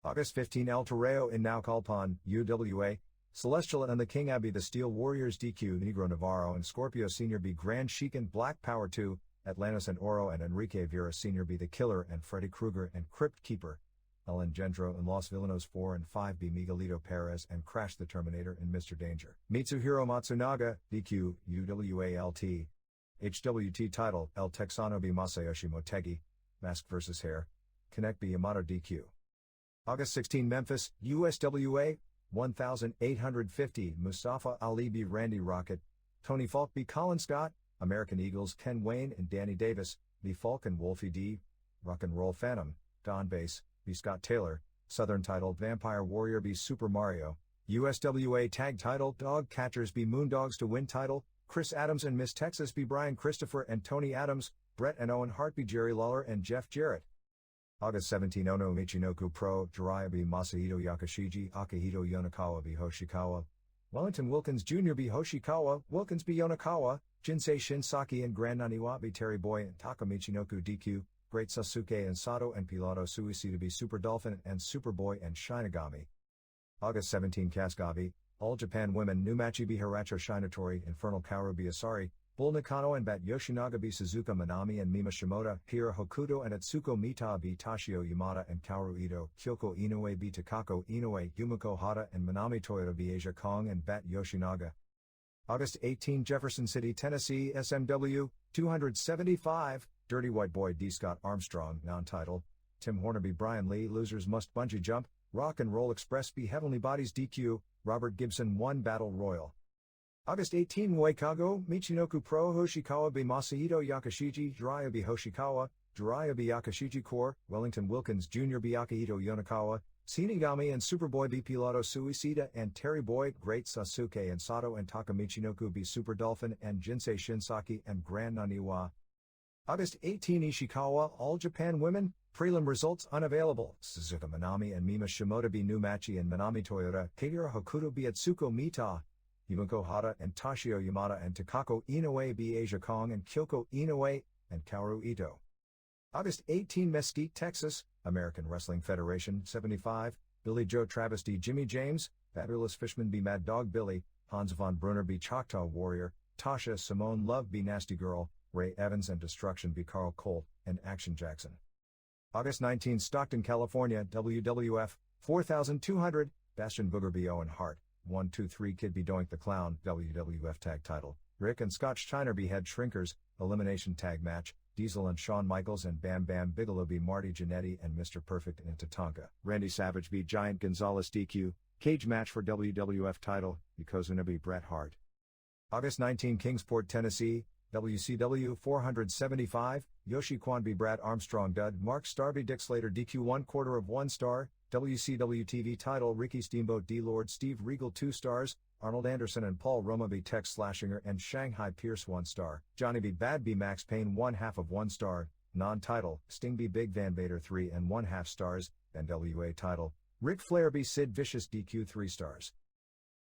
Speaker 1: August 15 El Torreo in Naucalpan, UWA, Celestial and the King Abbey the Steel Warriors DQ Negro Navarro and Scorpio Sr. be Grand Sheik and Black Power 2, Atlantis and Oro and Enrique Vera Sr. be the Killer and Freddy Krueger and Crypt Keeper, El Engendro and Los Villanos 4 and 5 be Miguelito Perez and Crash the Terminator and Mr. Danger. Mitsuhiro Matsunaga, DQ, UWALT. HWT title, El Texano be Masayoshi Motegi, Mask vs. Hair, Connect be Yamato DQ. August 16 Memphis, USWA, 1850 Mustafa Ali be Randy Rocket, Tony Falk be Colin Scott, American Eagles Ken Wayne and Danny Davis, be Falk and Wolfie D, Rock and Roll Phantom, Don Bass, be Scott Taylor, Southern title Vampire Warrior be Super Mario, USWA Tag title Dog Catchers be Moondogs to win title, Chris Adams and Miss Texas be Brian Christopher and Tony Adams, Bret and Owen Hart be Jerry Lawler and Jeff Jarrett. August 17 Ono Michinoku Pro, Jiraiya be Masahito Yakashiji, Akihito Yonakawa be Hoshikawa, Wellington Wilkins Jr. be Hoshikawa, Wilkins be Yonakawa, Jinsei Shinsaki and Grand Naniwa be Terry Boy and Taka Michinoku DQ, Great Sasuke and Sato and Pilato Suicide be Super Dolphin and Superboy and Shinigami. August 17 Kaskabi, All Japan Women Numachi be Hiracho Shinatori, Infernal Kaoru be Asari, Bull Nakano and Bat Yoshinaga be Suzuka Manami and Mima Shimoda, Hira Hokuto and Atsuko Mita be Tashio Yamada and Kaoru Ito, Kyoko Inoue be Takako Inoue, Yumiko Hata and Manami Toyota be Asia Kong and Bat Yoshinaga. August 18 Jefferson City, Tennessee, SMW, 275, Dirty White Boy D. Scott Armstrong, non-title, Tim Horner be Brian Lee, Losers Must Bungee Jump, Rock and Roll Express be Heavenly Bodies DQ, Robert Gibson 1 Battle Royal. August 18 Waikago, Michinoku Pro Hoshikawa be Masahito Yakashiji, Jiraiya be Hoshikawa, Jiraiya be Yakashiji Core, Wellington Wilkins Jr. be Akihito Yonakawa, Shinigami and Superboy be Pilato Suicida and Terry Boy, Great Sasuke and Sato and Taka Michinoku be Super Dolphin and Jinsei Shinsaki and Grand Naniwa. August 18 Ishikawa, All Japan Women, prelim results unavailable, Suzuka Manami and Mima Shimoda be Numachi and Manami Toyota, Kagura Hokuto be Atsuko Mita, Yumiko Hata and Tashio Yamada and Takako Inoue be Asia Kong and Kyoko Inoue and Kaoru Ito. August 18 Mesquite, Texas, American Wrestling Federation, 75, Billy Joe Travesty Jimmy James, Fabulous Fishman B Mad Dog Billy, Hans von Brunner B Choctaw Warrior, Tasha Simone Love B Nasty Girl, Ray Evans and Destruction B Carl Colt, and Action Jackson. August 19 Stockton, California, WWF, 4200, Bastion Booger B Owen Hart, 123 Kid B Doink the Clown, WWF Tag Title, Rick and Scotch Steiner B Head Shrinkers, Elimination Tag Match, Diesel and Shawn Michaels and Bam Bam Bigelow B Marty Jannetty and Mr. Perfect in Tatanka, Randy Savage B Giant Gonzalez DQ, Cage Match for WWF Title, Yokozuna B Bret Hart. August 19 Kingsport, Tennessee, WCW 475, Yoshi Kwan B Brad Armstrong Dud Mark Starby Dick Slater DQ 1/4 of 1 star, WCW TV Title Ricky Steamboat D Lord Steve Regal 2 stars, Arnold Anderson and Paul Roma B Tex Slashinger and Shanghai Pierce 1 star, Johnny B Bad B Max Payne 1/2 of 1 star, non-title, Sting B Big Van Vader 3 1/2 stars, NWA Title, Ric Flair B Sid Vicious DQ 3 stars.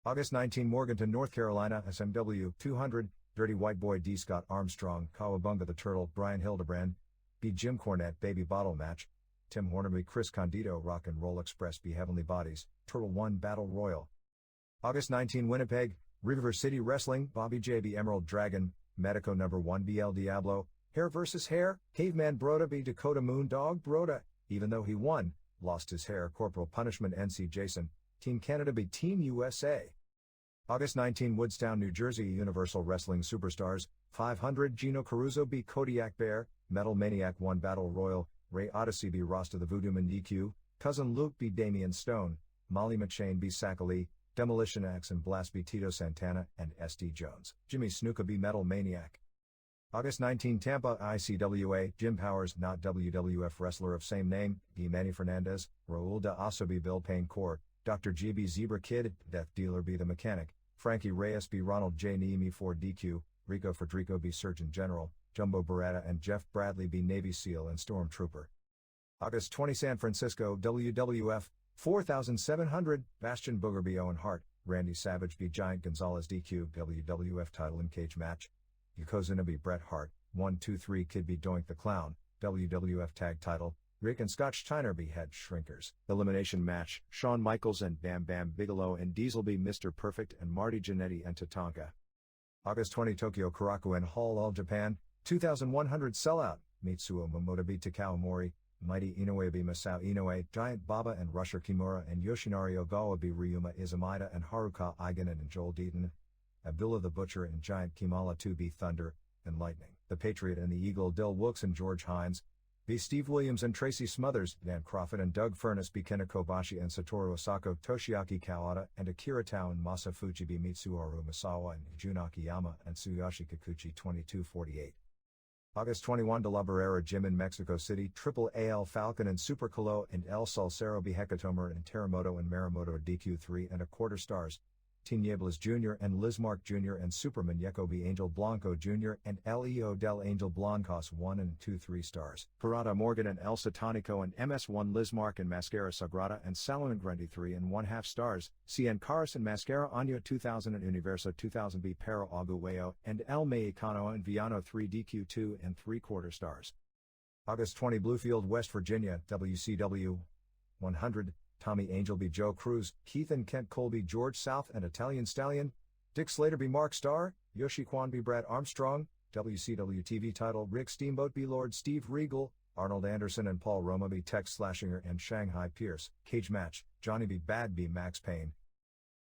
Speaker 1: August 19 Morganton, North Carolina, SMW 200, Dirty White Boy D Scott Armstrong, Kawabunga the Turtle, Brian Hildebrand, B Jim Cornette Baby Bottle Match, Tim Horner B Chris Condito Rock and Roll Express B Heavenly Bodies, Turtle 1 Battle Royal. August 19 Winnipeg, River City Wrestling, Bobby J B Emerald Dragon, Medico No. 1 B El Diablo, Hair vs. Hair, Caveman Broda B Dakota Moon Dog Broda, even though he won, lost his hair Corporal Punishment NC Jason, Team Canada B Team USA. August 19 Woodstown, New Jersey Universal Wrestling Superstars, 500 Gino Caruso B Kodiak Bear, Metal Maniac 1 Battle Royal, Ray Odyssey B Rasta the Voodoo Man DQ, Cousin Luke B Damian Stone, Molly McShane B Sakali, Demolition Axe and Blast B Tito Santana and SD Jones, Jimmy Snuka B Metal Maniac. August 19 Tampa ICWA, Jim Powers not WWF wrestler of same name, B Manny Fernandez, Raul de Aso B Bill Payne Core, Dr. G B Zebra Kid, Death Dealer B The Mechanic, Frankie Reyes B Ronald J Niemi 4 DQ, Rico Federico B Surgeon General, Jumbo Beretta and Jeff Bradley B Navy SEAL and Stormtrooper. August 20 San Francisco WWF, 4700, Bastion Booger B Owen Hart, Randy Savage B Giant Gonzalez DQ WWF Title and Cage Match, Yokozuna B Bret Hart, 123 Kid B Doink the Clown, WWF Tag Title, Rick and Scotch Steiner B Head Shrinkers, Elimination Match, Shawn Michaels and Bam Bam Bigelow and Diesel B Mr. Perfect and Marty Jannetty and Tatanka. August 20 Tokyo Korakuen Hall All Japan, 2100 Sellout, Mitsuo Momoda B Takao Mori, Mighty Inoue B Masao Inoue, Giant Baba and Rusher Kimura and Yoshinari Ogawa B Ryuma Izumida and Haruka Iganen and Joel Deaton, Abdullah the Butcher and Giant Kimala 2 B Thunder, and Lightning, The Patriot and the Eagle Dill Wooks and George Hines, B Steve Williams and Tracy Smothers, Dan Crawford and Doug Furness B Kena Kobashi and Satoru Osako, Toshiaki Kawada and Akira Tao and Masa Fuji B Mitsuharu Masawa and Jun Akiyama and Tsuyoshi Kikuchi 2248. August 21 De La Barrera Gym in Mexico City, Triple AL Falcon and Super Colo and El Salcero B Hecatomer and Teramoto and Maramoto DQ 3 1/4 stars. Tinieblas Jr. and Lizmark Jr. and Superman Yeko B Angel Blanco Jr. and Leo del Angel Blancos 1 and 2 3 stars. Parada Morgan and El Satanico and MS1 Lizmark and Mascara Sagrada and Salomon Grundy 3 1/2 stars. CN Caras and Mascara Año 2000 and Universo 2000 B Pero Aguayo and El Mexicano and Viano 3 DQ 2 3/4 stars. August 20 Bluefield, West Virginia, WCW 100. Tommy Angel B. Joe Cruz, Keith and Kent Colby George South and Italian Stallion, Dick Slater B. Mark Starr, Yoshi Kwan B. Brad Armstrong, WCW TV Title Rick Steamboat B. Lord Steve Regal, Arnold Anderson and Paul Roma B. Tex Slashinger and Shanghai Pierce, Cage Match, Johnny B. Bad B. Max Payne.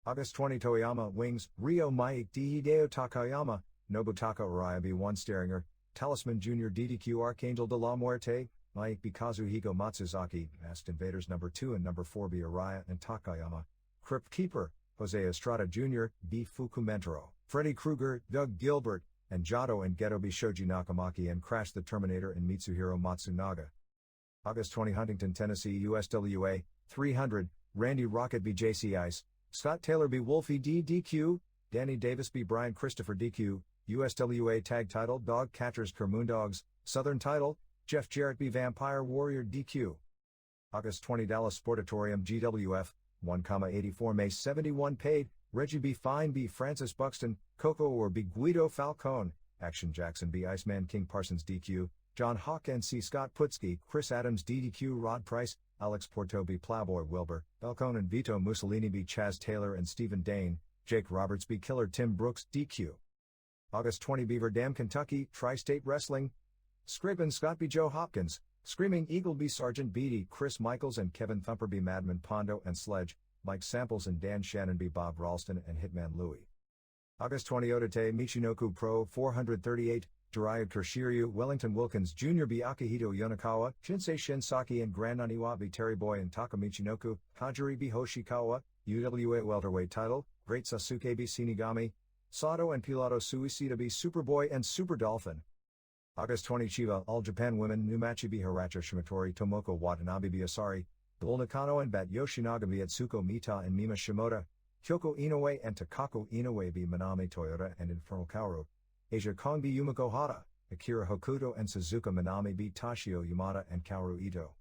Speaker 1: August 20 Toyama Wings, Rio Mike D. Hideo Takayama, Nobutaka Araya B. 1 Staringer, Talisman Jr. DDQ Archangel de la Muerte, Mike B. Kazuhiko Matsuzaki, Masked Invaders No. 2 and No. 4 B. Araya and Takayama, Crypt Keeper, Jose Estrada Jr., B. Fukumentaro, Freddy Krueger, Doug Gilbert, and Jado and Geto B. Shoji Nakamaki and Crash the Terminator and Mitsuhiro Matsunaga. August 20 Huntington, Tennessee USWA, 300, Randy Rocket B. JC Ice, Scott Taylor B. Wolfie D. DQ, Danny Davis B. Brian Christopher DQ, USWA Tag Title Dog Catchers Kermoondogs, Southern Title, Jeff Jarrett B. Vampire Warrior DQ. August 20 Dallas Sportatorium GWF, 1,84 May 71 paid, Reggie B. Fine B. Francis Buxton, Coco or B. Guido Falcone, Action Jackson B. Iceman King Parsons DQ, John Hawk and C. Scott Putski, Chris Adams DDQ Rod Price, Alex Porto b. Plowboy Wilbur, Belcone and Vito Mussolini b. Chaz Taylor and Stephen Dane, Jake Roberts b. Killer Tim Brooks, DQ. August 20 Beaver Dam, Kentucky, Tri-State Wrestling. Scrapin' Scott b. Joe Hopkins, Screaming Eagle b. Sergeant Beatty, Chris Michaels and Kevin Thumper b. Madman Pondo and Sledge, Mike Samples and Dan Shannon b. Bob Ralston and Hitman Louie. August 20 Odate Michinoku Pro 438, Jiraiya Kirshiryu, Wellington Wilkins Jr. b. Akihito Yonakawa, Shinsei Shinsaki and Grand Naniwa b. Terry Boy and Taka Michinoku, Kajiri b. Hoshikawa, UWA Welterweight title, Great Sasuke b. Shinigami, Sato and Pilato Suicida b. Superboy and Super Dolphin. August 20 Chiba All Japan Women Numachi b. Hiracha Shimotori Tomoko Watanabe b. Asari, Bull Nakano and Bat Yoshinaga b. Atsuko Mita and Mima Shimoda, Kyoko Inoue and Takako Inoue b. Manami Toyota and Infernal Kaoru, Asia Kong b. Yumiko Hara, Akira Hokuto and Suzuka Minami b. Tashio Yamada and Kaoru Ito.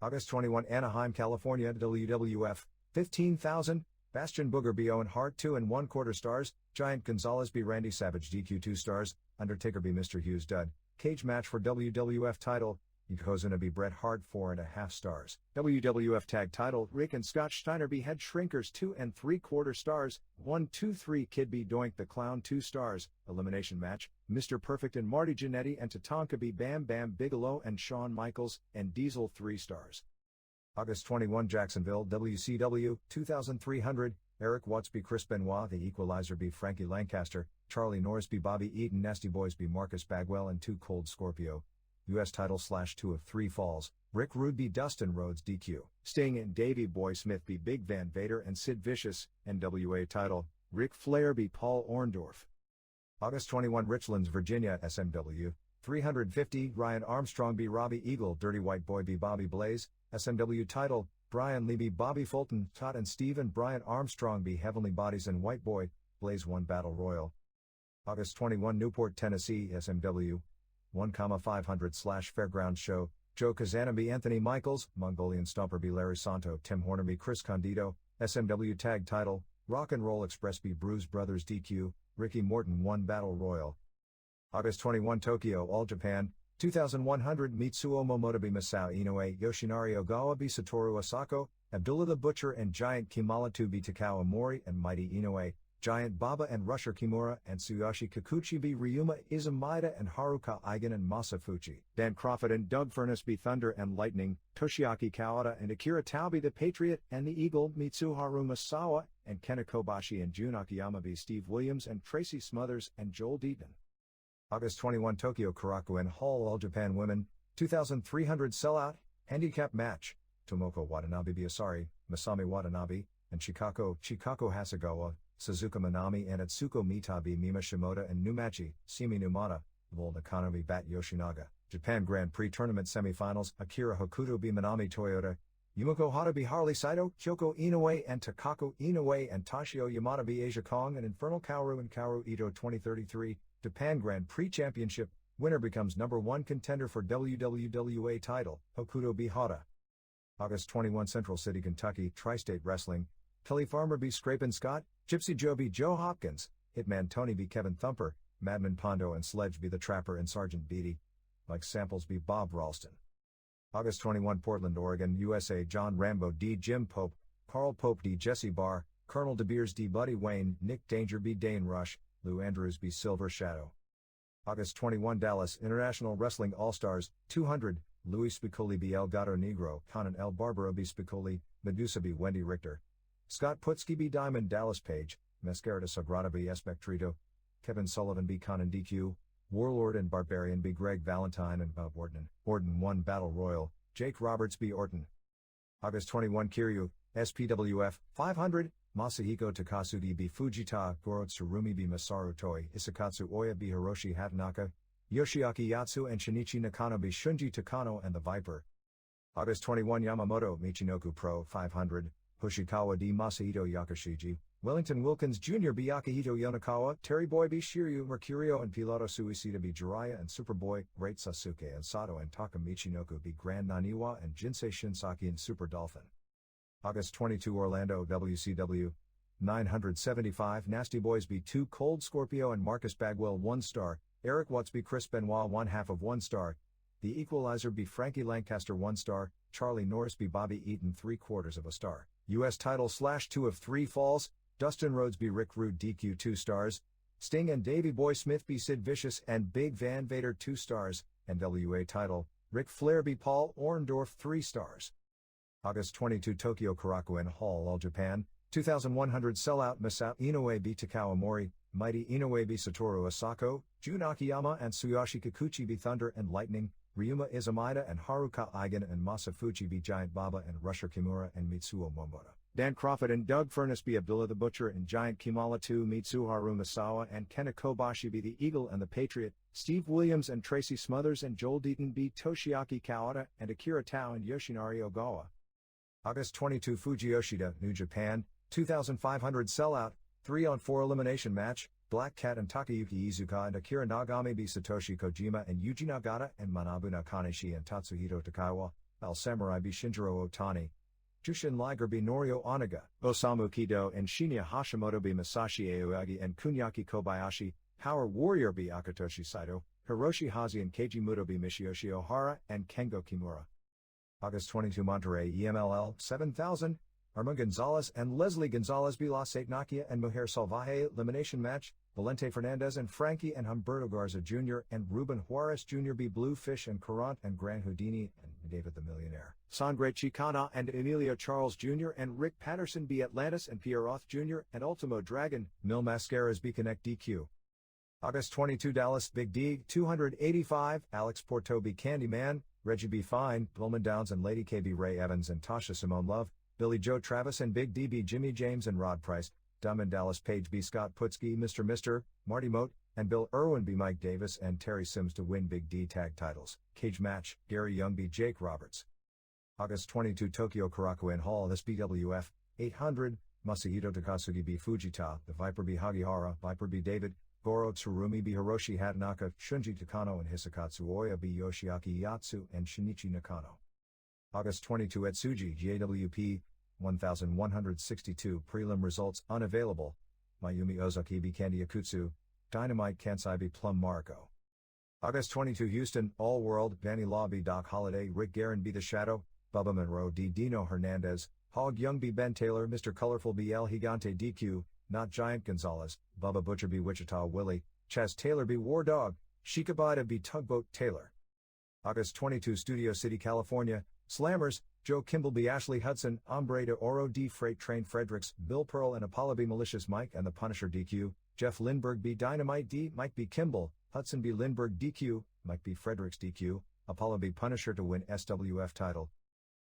Speaker 1: August 21 Anaheim, California WWF, 15,000, Bastion Booger b. Owen Hart 2 1/4 stars, Giant Gonzalez b. Randy Savage DQ 2 stars, Undertaker b. Mr. Hughes Dud, cage match for WWF title, Yokozuna b. Bret Hart 4.5 stars, WWF tag title, Rick and Scott Steiner b. Head Shrinkers 2 3/4 stars, 1-2-3 Kid b. Doink the Clown 2 stars, elimination match, Mr. Perfect and Marty Jannetty and Tatanka b. Bam Bam Bigelow and Shawn Michaels and Diesel 3 stars. August 21 Jacksonville WCW, 2,300, Eric Watts b. Chris Benoit The Equalizer b. Frankie Lancaster, Charlie Norris b. Bobby Eaton Nasty Boys b. Marcus Bagwell and 2 Cold Scorpio, U.S. title /2 of 3 falls, Rick Rude b. Dustin Rhodes DQ, Sting and Davey Boy Smith b. Big Van Vader and Sid Vicious, NWA title, Ric Flair b. Paul Orndorff. August 21 Richlands, Virginia SMW, 350, Ryan Armstrong b. Robbie Eagle Dirty White Boy b. Bobby Blaze, SMW title, Brian Lee b. Bobby Fulton, Todd and Steve and Brian Armstrong b. Heavenly Bodies and White Boy, Blaze 1 Battle Royal. August 21 Newport, Tennessee SMW, 1,500/Fairgrounds Show, Joe Kazana b. Anthony Michaels, Mongolian Stomper b. Larry Santo, Tim Horner b. Chris Condito, SMW tag title, Rock and Roll Express b. Bruise Brothers DQ, Ricky Morton 1 Battle Royal. August 21 Tokyo All Japan, 2,100 Mitsuo Momota b. Masao Inoue, Yoshinari Ogawa b. Satoru Asako, Abdullah the Butcher and Giant Kimala 2 b. Takao Mori and Mighty Inoue, Giant Baba and Rusher Kimura and Tsuyoshi Kikuchi b. Ryuma Izumaida and Haruka Eigen and Masafuchi, Dan Crawford and Doug Furnace b. Thunder and Lightning, Toshiaki Kawada and Akira Taube the Patriot and the Eagle, Mitsuharu Masawa and Kena Kobashi and Jun Akiyama b. Steve Williams and Tracy Smothers and Joel Deaton. August 21 Tokyo Korakuen Hall All Japan Women, 2,300 sellout, handicap match, Tomoko Watanabe b. Asari, Masami Watanabe, and Chikako Hasegawa, Suzuka Minami and Atsuko Mitabi Mima Shimoda and Numachi, Simi Numata, Bull Nakano b. Bat Yoshinaga, Japan Grand Prix Tournament Semifinals, Akira Hokuto b. Minami Toyota, Yumiko Hata b. Harley Saito, Kyoko Inoue and Takako Inoue and Tashio Yamada b. Asia Kong and Infernal Kaoru and Kaoru Ito 2033, Japan Grand Prix Championship, winner becomes #1 contender for WWWA title, Hokuto b. Hata. August 21 Central City, Kentucky, Tri-State Wrestling, Kelly Farmer b. Scrapin' Scott, Gypsy Joe b. Joe Hopkins, Hitman Tony b. Kevin Thumper, Madman Pondo and Sledge b. The Trapper and Sergeant Beatty, Mike Samples b. Bob Ralston. August 21 Portland, Oregon, USA John Rambo d. Jim Pope, Carl Pope d. Jesse Barr, Colonel De Beers d. Buddy Wayne, Nick Danger b. Dane Rush, Lou Andrews b. Silver Shadow. August 21 Dallas International Wrestling All-Stars, 200, Luis Spicoli b. El Gato Negro, Conan L. Barbaro b. Spicoli, Medusa b. Wendy Richter, Scott Putski b. Diamond Dallas Page, Mascarita Sagrada b. Espectrito, Kevin Sullivan b. Conan DQ, Warlord and Barbarian b. Greg Valentine and Bob Orton, Orton 1 Battle Royal, Jake Roberts b. Orton. August 21 Kiryu, SPWF, 500, Masahiko Takasugi b. Fujita, Goro Tsurumi b. Masaru Toi, Isakatsu Oya b. Hiroshi Hatanaka, Yoshiaki Yatsu and Shinichi Nakano b. Shunji Takano and the Viper. August 21 Yamamoto Michinoku Pro 500, Hoshikawa d. Masahito Yakashiji, Wellington Wilkins Jr. b. Akihito Yonakawa, Terry Boy b. Shiryu Mercurio and Pilato Suicida b. Jiraiya and Superboy, Great Sasuke and Sato and Taka Michinoku b. Grand Naniwa and Jinsei Shinsaki and Super Dolphin. August 22 Orlando WCW, 975 Nasty Boys b. 2 Cold Scorpio and Marcus Bagwell 1 star, Eric Watts b. Chris Benoit 1/2 of 1 star, The Equalizer be Frankie Lancaster 1 star, Charlie Norris be Bobby Eaton 3/4 of a star. US title /2 of 3 falls, Dustin Rhodes be Rick Rude DQ 2 stars, Sting and Davey Boy Smith be Sid Vicious and Big Van Vader 2 stars, NWA title, Ric Flair be Paul Orndorff 3 stars. August 22 Tokyo Korakuen Hall All Japan, 2100 sellout Masao Inoue be Takao Mori, Mighty Inoue be Satoru Asako, Jun Akiyama and Tsuyoshi Kikuchi be Thunder and Lightning, Ryuma Izumida and Haruka Eigen and Masafuchi be Giant Baba and Rusher Kimura and Mitsuo Momota. Dan Crawford and Doug Furness be Abdullah the Butcher and Giant Kimala 2, Mitsuharu Masawa and Kena Kobashi be the Eagle and the Patriot, Steve Williams and Tracy Smothers and Joel Deaton be Toshiaki Kawada and Akira Tao and Yoshinari Ogawa. August 22 Fuji Yoshida, New Japan, 2500 sellout, 3-on-4 elimination match, Black Cat and Takayuki Iizuka and Akira Nagami be Satoshi Kojima and Yuji Nagata and Manabu Nakanishi and Tatsuhito Takaiwa, Al Samurai be Shinjiro Otani, Jushin Liger be Norio Onaga, Osamu Kido and Shinya Hashimoto be Masashi Aoyagi and Kunyaki Kobayashi, Power Warrior be Akitoshi Saito, Hiroshi Hazi and Keiji Muto be Michiyoshi Ohara and Kengo Kimura. August 22 Monterrey EMLL 7000, Arma Gonzalez and Leslie Gonzalez be La Saint Nakia and Mujer Salvaje elimination match, Valente Fernandez and Frankie and Humberto Garza Jr. and Ruben Juarez Jr. be Bluefish and Courant and Gran Houdini and David the Millionaire, Sangre Chicana and Emilio Charles Jr. and Rick Patterson be Atlantis and Pierre Roth Jr. and Ultimo Dragon, Mil Mascaras be Connect DQ. August 22 Dallas Big D 285, Alex Porto be Candyman, Reggie B. Fine, Bowman Downs and Lady K. B. Ray Evans and Tasha Simone Love, Billy Joe Travis and Big D. B. Jimmy James and Rod Price, Dumb and Dallas Page B. Scott Putski, Mr. Marty Moat, and Bill Irwin be Mike Davis and Terry Sims to win Big D tag titles. Cage match, Gary Young be Jake Roberts. August 22 Tokyo Korakuen Hall This BWF, 800, Masahito Takasugi be Fujita, the Viper be Hagihara, Viper be David, Goro Tsurumi be Hiroshi Hatanaka, Shunji Takano and Hisakatsu Oya be Yoshiaki Yatsu and Shinichi Nakano. August 22 Etsuji GAWP, 1162 prelim results unavailable, Mayumi Ozaki be Candy Akutsu, Dynamite Kansai be Plum Marco. August 22 Houston, All World, Danny Law be Doc Holliday, Rick Guerin be The Shadow, Bubba Monroe D. Dino Hernandez, Hog Young be Ben Taylor, Mr. Colorful be El Gigante DQ, Not Giant Gonzalez, Bubba Butcher be Wichita Willie, Chaz Taylor be War Dog, Shikabida be Tugboat Taylor. August 22 Studio City, California, Slammers, Joe Kimball be Ashley Hudson, Ombre de Oro D. Freight Train Fredericks, Bill Pearl and Apollo be Malicious Mike and the Punisher DQ, Jeff Lindbergh be Dynamite D. Mike be Kimball, Hudson be Lindbergh DQ, Mike be Fredericks DQ, Apollo be Punisher to win SWF title.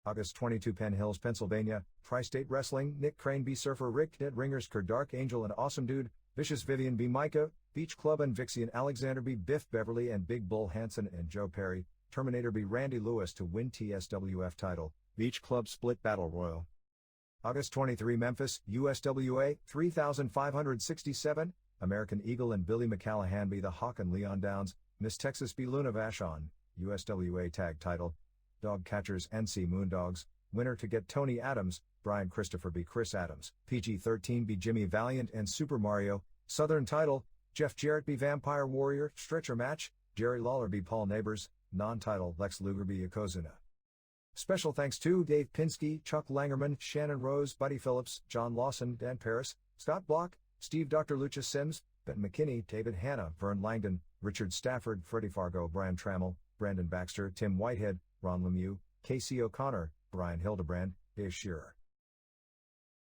Speaker 1: August 22 Penn Hills, Pennsylvania, Tri-State Wrestling, Nick Crane be Surfer Rick, Ned Ringers Ker Dark Angel and Awesome Dude, Vicious Vivian be Micah, Beach Club and Vixie and Alexander be Biff Beverly and Big Bull Hansen and Joe Perry, Terminator be Randy Lewis to win TSWF title, Beach Club Split Battle Royal. August 23 Memphis, USWA, 3567, American Eagle and Billy McCallahan be The Hawk and Leon Downs, Miss Texas be Luna Vachon, USWA tag title, Dog Catchers NC Moondogs, winner to get Tony Adams, Brian Christopher be Chris Adams, PG-13 be Jimmy Valiant and Super Mario, Southern title, Jeff Jarrett be Vampire Warrior, Stretcher match, Jerry Lawler be Paul Neighbors, non-title Lex Luger be Yokozuna. Special thanks to Dave Pinsky, Chuck Langerman, Shannon Rose, Buddy Phillips, John Lawson, Dan Paris, Scott Block, Steve Dr. Lucha Sims, Ben McKinney, David Hanna, Vern Langdon, Richard Stafford, Freddie Fargo, Brian Trammell, Brandon Baxter, Tim Whitehead, Ron Lemieux, Casey O'Connor, Brian Hildebrand, Dave Shearer.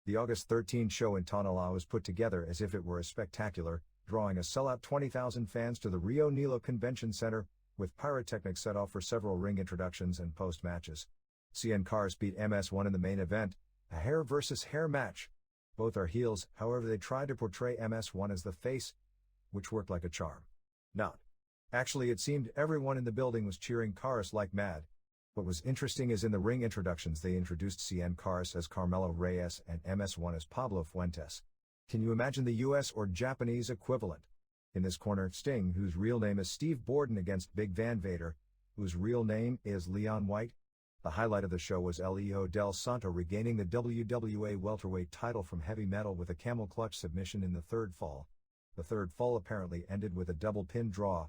Speaker 1: The August 13 show in Tonalá was put together as if it were a spectacular, drawing a sellout 20,000 fans to the Rio Nilo Convention Center, with pyrotechnics set off for several ring introductions and post-matches. CN Cars beat MS1 in the main event, a hair versus hair match. Both are heels, however they tried to portray MS1 as the face, which worked like a charm. Not. Actually, it seemed everyone in the building was cheering Cars like mad. What was interesting is in the ring introductions they introduced CN Cars as Carmelo Reyes and MS1 as Pablo Fuentes. Can you imagine the US or Japanese equivalent? In this corner, Sting, whose real name is Steve Borden against Big Van Vader, whose real name is Leon White. The highlight of the show was El Hijo del Santo regaining the WWA welterweight title from Heavy Metal with a camel clutch submission in the third fall. The third fall apparently ended with a double pin draw,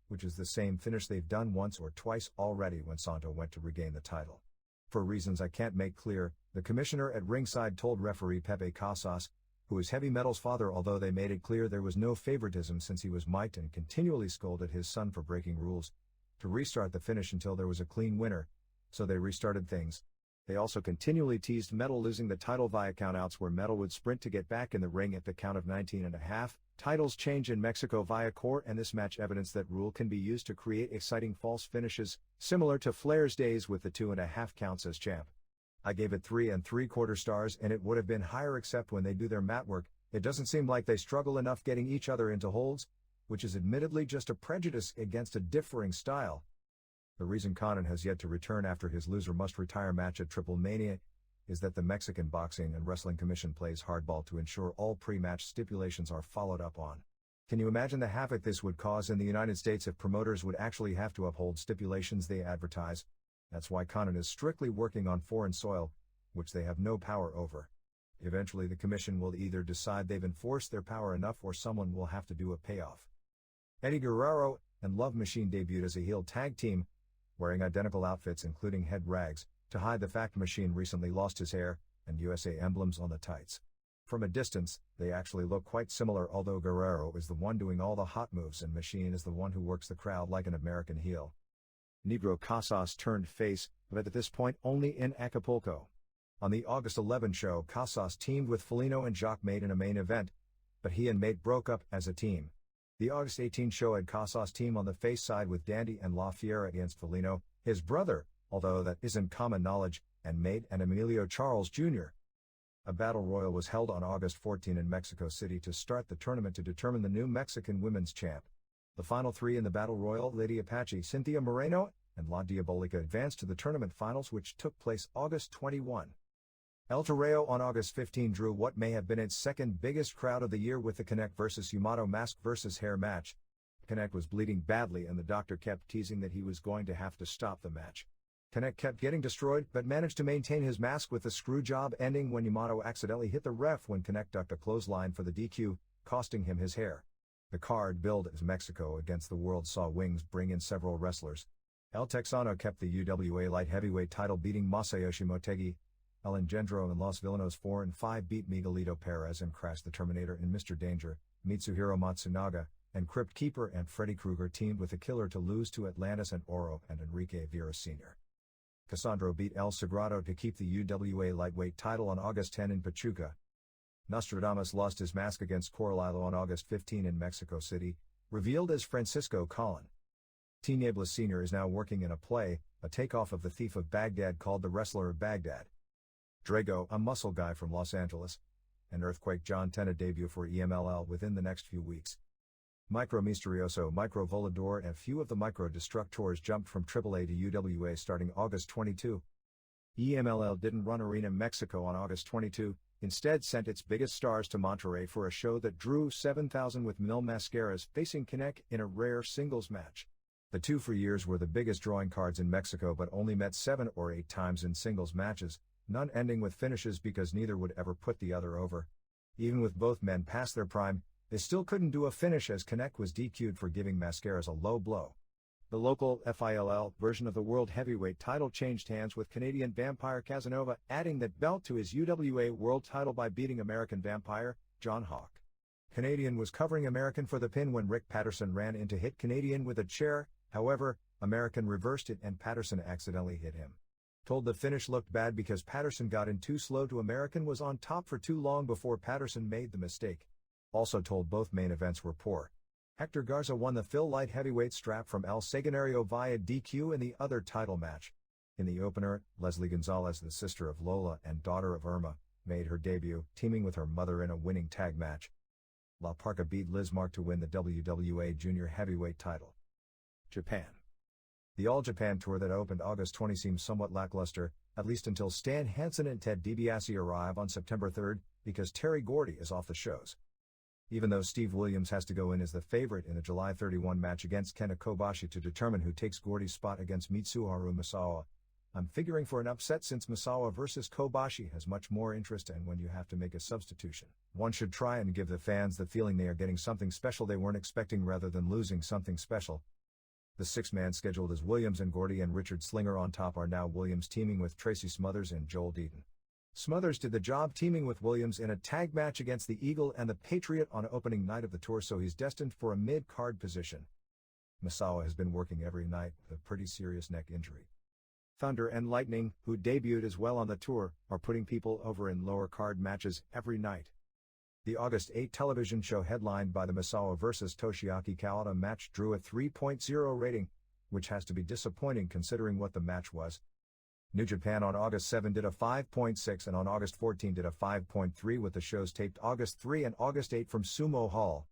Speaker 1: which is the same finish they've done once or twice already when Santo went to regain the title. For reasons I can't make clear, the commissioner at ringside told referee Pepe Casas, who is Heavy Metal's father, although they made it clear there was no favoritism since he was mic'd and continually scolded his son for breaking rules, to restart the finish until there was a clean winner, so they restarted things. They also continually teased Metal losing the title via countouts where Metal would sprint to get back in the ring at the count of 19.5. Titles change in Mexico via court, and this match evidence that rule can be used to create exciting false finishes, similar to Flair's days with the 2.5 counts as champ. I gave it 3 3/4 stars, and it would have been higher except when they do their mat work. It doesn't seem like they struggle enough getting each other into holds, which is admittedly just a prejudice against a differing style. The reason Conan has yet to return after his loser must retire match at Triple Mania is that the Mexican Boxing and Wrestling Commission plays hardball to ensure all pre-match stipulations are followed up on. Can you imagine the havoc this would cause in the United States if promoters would actually have to uphold stipulations they advertise? That's why Conan is strictly working on foreign soil, which they have no power over. Eventually the commission will either decide they've enforced their power enough or someone will have to do a payoff. Eddie Guerrero and Love Machine debuted as a heel tag team, wearing identical outfits including head rags, to hide the fact Machine recently lost his hair, and USA emblems on the tights. From a distance, they actually look quite similar, although Guerrero is the one doing all the hot moves and Machine is the one who works the crowd like an American heel. Negro Casas turned face, but at this point only in Acapulco. On the August 11 show, Casas teamed with Felino and Jacques Mate in a main event, but he and Mate broke up as a team. The August 18 show had Casas team on the face side with Dandy and La Fiera against Felino, his brother, although that isn't common knowledge, and Mate and Emilio Charles Jr. A battle royal was held on August 14 in Mexico City to start the tournament to determine the new Mexican women's champ. The final 3 in the battle royal, Lady Apache, Cynthia Moreno, and La Diabolica, advanced to the tournament finals, which took place August 21. El Toreo on August 15 drew what may have been its second biggest crowd of the year with the Connect vs. Yamato mask vs. hair match. Connect was bleeding badly and the doctor kept teasing that he was going to have to stop the match. Connect kept getting destroyed but managed to maintain his mask with the screw job ending when Yamato accidentally hit the ref when Connect ducked a clothesline for the DQ, costing him his hair. The card billed as Mexico against the World saw Wings bring in several wrestlers. El Texano kept the UWA light heavyweight title, beating Masayoshi Motegi. El Engendro and Los Villanos 4 and 5 beat Miguelito Perez and Crash the Terminator in Mr. Danger. Mitsuhiro Matsunaga and Crypt Keeper and Freddy Krueger teamed with the Killer to lose to Atlantis and Oro and Enrique Vieira Sr. Cassandro beat El Sagrado to keep the UWA lightweight title on August 10 in Pachuca. Nostradamus lost his mask against Coralilo on August 15 in Mexico City, revealed as Francisco Colin. Tinieblas Sr. is now working in a play, a takeoff of The Thief of Baghdad called The Wrestler of Baghdad. Drago, a muscle guy from Los Angeles, and Earthquake John Tena debut for EMLL within the next few weeks. Micro Misterioso, Micro Volador and a few of the Micro Destructors jumped from AAA to UWA starting August 22. EMLL didn't run Arena Mexico on August 22, instead sent its biggest stars to Monterrey for a show that drew 7,000 with Mil Mascaras facing Connect in a rare singles match. The 2 for years were the biggest drawing cards in Mexico but only met 7 or 8 times in singles matches, none ending with finishes because neither would ever put the other over. Even with both men past their prime, they still couldn't do a finish as Connect was DQ'd for giving Mascaras a low blow. The local FILL version of the World Heavyweight title changed hands with Canadian Vampire Casanova adding that belt to his UWA World title by beating American Vampire, John Hawk. Canadian was covering American for the pin when Rick Patterson ran in to hit Canadian with a chair, however, American reversed it and Patterson accidentally hit him. Told the finish looked bad because Patterson got in too slow to American was on top for too long before Patterson made the mistake. Also told both main events were poor. Hector Garza won the Phil Light heavyweight strap from El Saganario via DQ in the other title match. In the opener, Leslie Gonzalez, the sister of Lola and daughter of Irma, made her debut, teaming with her mother in a winning tag match. La Parka beat Liz Mark to win the WWA Junior Heavyweight title. Japan. The All Japan tour that opened August 20 seems somewhat lackluster, at least until Stan Hansen and Ted DiBiase arrive on September 3, because Terry Gordy is off the shows. Even though Steve Williams has to go in as the favorite in the July 31 match against Kenta Kobashi to determine who takes Gordy's spot against Mitsuharu Misawa, I'm figuring for an upset since Misawa versus Kobashi has much more interest, and when you have to make a substitution, one should try and give the fans the feeling they are getting something special they weren't expecting rather than losing something special. The six-man scheduled as Williams and Gordy and Richard Slinger on top are now Williams teaming with Tracy Smothers and Joel Deaton. Smothers did the job teaming with Williams in a tag match against the Eagle and the Patriot on opening night of the tour, so he's destined for a mid-card position. Misawa has been working every night with a pretty serious neck injury. Thunder and Lightning, who debuted as well on the tour, are putting people over in lower card matches every night. The August 8 television show headlined by the Misawa vs. Toshiaki Kawada match drew a 3.0 rating, which has to be disappointing considering what the match was. New Japan on August 7 did a 5.6 and on August 14 did a 5.3 with the shows taped August 3 and August 8 from Sumo Hall.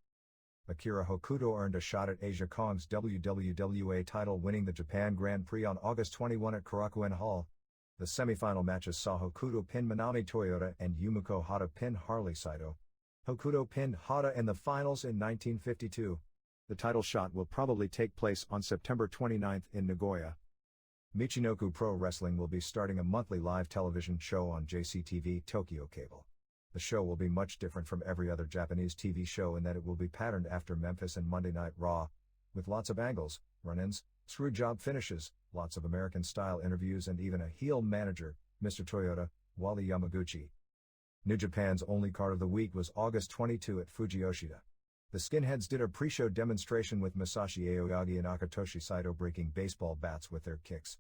Speaker 1: Akira Hokuto earned a shot at Asia Kong's WWA title, winning the Japan Grand Prix on August 21 at Korakuen Hall. The semifinal matches saw Hokuto pin Manami Toyota and Yumiko Hata pin Harley Saito. Hokuto pinned Hata in the finals in 1952. The title shot will probably take place on September 29 in Nagoya. Michinoku Pro Wrestling will be starting a monthly live television show on JCTV Tokyo Cable. The show will be much different from every other Japanese TV show in that it will be patterned after Memphis and Monday Night Raw, with lots of angles, run-ins, screwjob finishes, lots of American-style interviews and even a heel manager, Mr. Toyota, Wally Yamaguchi. New Japan's only card of the week was August 22 at Fuji Yoshida. The Skinheads did a pre-show demonstration with Masashi Aoyagi and Akitoshi Saito breaking baseball bats with their kicks.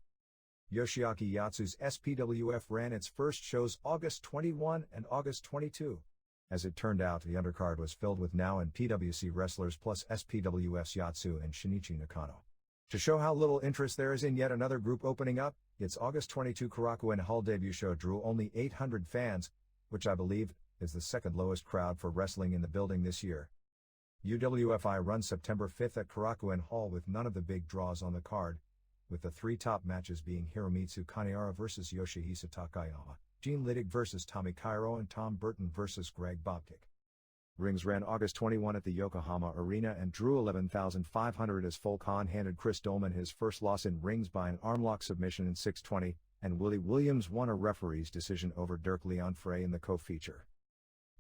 Speaker 1: Yoshiaki Yatsu's SPWF ran its first shows August 21 and August 22. As it turned out, the undercard was filled with Now and PWC wrestlers plus SPWF's Yatsu and Shinichi Nakano. To show how little interest there is in yet another group opening up, its August 22 Korakuen Hall debut show drew only 800 fans, which I believe is the second lowest crowd for wrestling in the building this year. UWFI runs September 5 at Korakuen Hall with none of the big draws on the card, with the three top matches being Hiromitsu Kanehara vs. Yoshihisa Takayama, Gene Liddick vs. Tommy Cairo and Tom Burton vs. Greg Bobkick. Rings ran August 21 at the Yokohama Arena and drew 11,500 as Full Khan handed Chris Dolman his first loss in rings by an armlock submission in 6:20, and Willie Williams won a referee's decision over Dirk Leon Frey in the co-feature.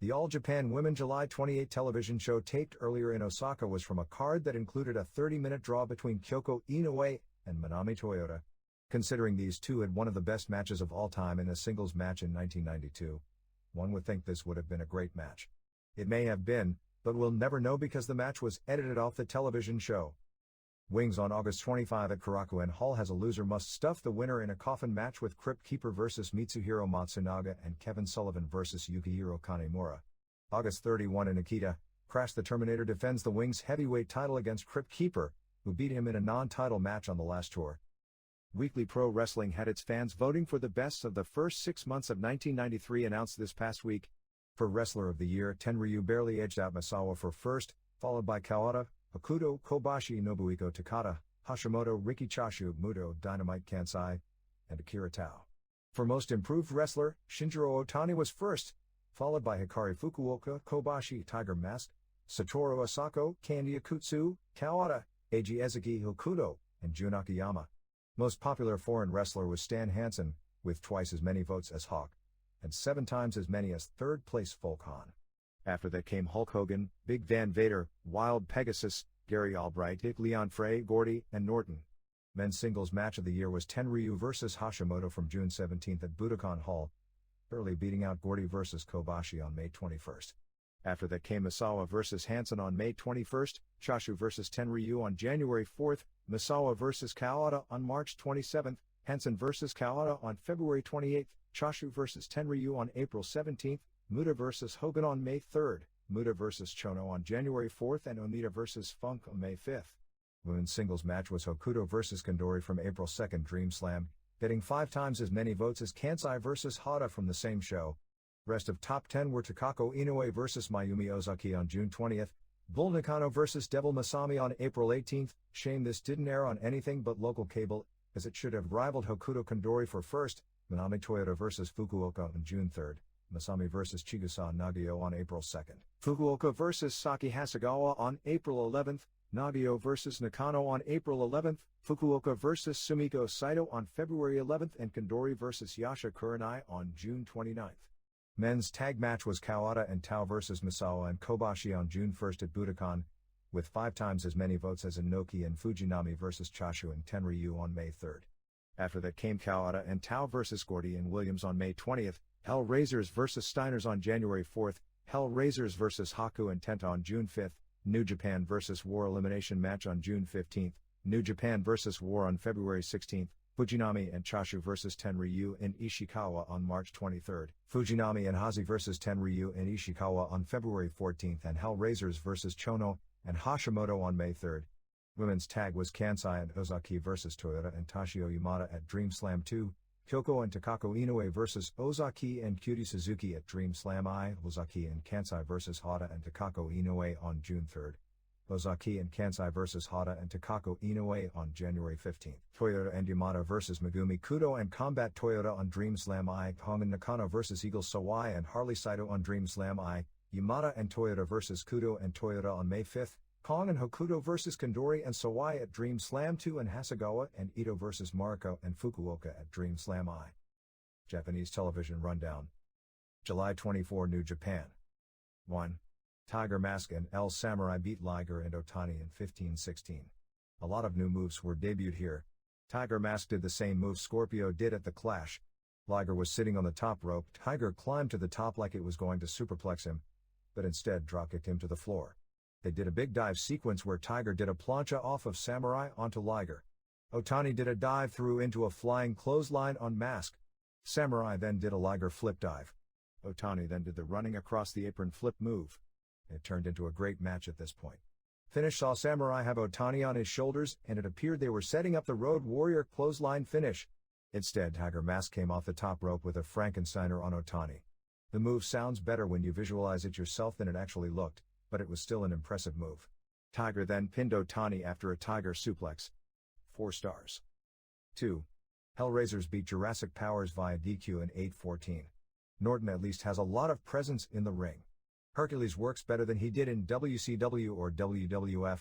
Speaker 1: The All Japan Women July 28 television show taped earlier in Osaka was from a card that included a 30-minute draw between Kyoko Inoue and Manami Toyota. Considering these two had one of the best matches of all time in a singles match in 1992, one would think this would have been a great match. It may have been, but we'll never know because the match was edited off the television show. Wings on August 25 at Korakuen Hall has a loser must stuff the winner in a coffin match with Crypt Keeper vs. Mitsuhiro Matsunaga and Kevin Sullivan vs. Yukihiro Kanemura. August 31 in Akita, Crash the Terminator defends the Wings heavyweight title against Crypt Keeper, who beat him in a non-title match on the last tour. Weekly Pro Wrestling had its fans voting for the best of the first 6 months of 1993 announced this past week. For Wrestler of the Year, Tenryu barely edged out Misawa for first, followed by Kawada, Hokuto, Kobashi, Nobuhiko Takada, Hashimoto, Riki Choshu, Muto, Dynamite Kansai, and Akira Tao. For Most Improved Wrestler, Shinjiro Otani was first, followed by Hikari Fukuoka, Kobashi, Tiger Mask, Satoru Asako, Candy Akutsu, Kawada, Eiji Ezeki Hokuto, and Jun Akiyama. Most popular foreign wrestler was Stan Hansen, with twice as many votes as Hawk, and 7 times as many as third-place Full Khan. After that came Hulk Hogan, Big Van Vader, Wild Pegasus, Gary Albright, Leon Frey, Gordy, and Norton. Men's singles match of the year was Tenryu vs. Hashimoto from June 17 at Budokan Hall, barely beating out Gordy vs. Kobashi on May 21. After that came Misawa vs. Hansen on May 21, Choshu vs. Tenryu on January 4, Misawa vs. Kawada on March 27, Hansen vs. Kawada on February 28, Choshu vs. Tenryu on April 17, Muta vs. Hogan on May 3, Muta vs. Chono on January 4 and Onita vs. Funk on May 5. Women's singles match was Hokuto vs. Kandori from April 2 Dream Slam, getting 5 times as many votes as Kansai vs. Hata from the same show. Rest of top 10 were Takako Inoue vs. Mayumi Ozaki on June 20, Bull Nakano vs. Devil Masami on April 18. Shame this didn't air on anything but local cable, as it should have rivaled Hokuto Kandori for first. Manami Toyota vs. Fukuoka on June 3, Masami vs. Chigusa Nagio on April 2, Fukuoka vs. Saki Hasegawa on April 11, Nagio vs. Nakano on April 11, Fukuoka vs. Sumiko Saito on February 11 and Kandori vs. Yasha Kurenai on June 29. Men's tag match was Kawada and Tao vs. Misawa and Kobashi on June 1 at Budokan, with 5 times as many votes as Inoki and Fujinami vs. Chashu and Tenryu on May 3. After that came Kawada and Tao vs. Gordy and Williams on May 20, Hellraisers vs. Steiners on January 4, Hellraisers vs. Haku and Tenta on June 5, New Japan vs. War elimination match on June 15, New Japan vs. War on February 16, Fujinami and Chashu vs. Tenryu and Ishikawa on March 23, Fujinami and Hazi vs. Tenryu and Ishikawa on February 14, and Hellraisers vs. Chono and Hashimoto on May 3. Women's tag was Kansai and Ozaki vs. Toyota and Tashio Yamada at Dream Slam 2, Kyoko and Takako Inoue vs. Ozaki and Cutie Suzuki at Dream Slam I, Ozaki and Kansai vs. Hada and Takako Inoue on June 3. Ozaki and Kansai vs. Hada and Takako Inoue on January 15. Toyota and Yamada vs. Megumi Kudo and Combat Toyota on Dream Slam I. Kong and Nakano vs. Eagle Sawai and Harley Saito on Dream Slam I. Yamada and Toyota vs. Kudo and Toyota on May 5. Kong and Hokuto vs. Kandori and Sawai at Dream Slam 2 and Hasegawa and Ito vs. Mariko and Fukuoka at Dream Slam I. Japanese Television Rundown. July 24 New Japan. 1. Tiger Mask and El Samurai beat Liger and Otani in 15-16. A lot of new moves were debuted here. Tiger Mask did the same move Scorpio did at the Clash. Liger was sitting on the top rope. Tiger climbed to the top like it was going to superplex him, but instead dropkicked him to the floor. They did a big dive sequence where Tiger did a plancha off of Samurai onto Liger. Otani did a dive through into a flying clothesline on Mask. Samurai then did a Liger flip dive. Otani then did the running across the apron flip move. It turned into a great match at this point. Finish saw Samurai have Otani on his shoulders, and it appeared they were setting up the Road Warrior clothesline finish. Instead, Tiger Mask came off the top rope with a Frankensteiner on Otani. The move sounds better when you visualize it yourself than it actually looked, but it was still an impressive move. Tiger then pinned Otani after a Tiger suplex. 4 stars. 2. Hellraisers beat Jurassic Powers via DQ in 8-14. Norton at least has a lot of presence in the ring. Hercules works better than he did in WCW or WWF,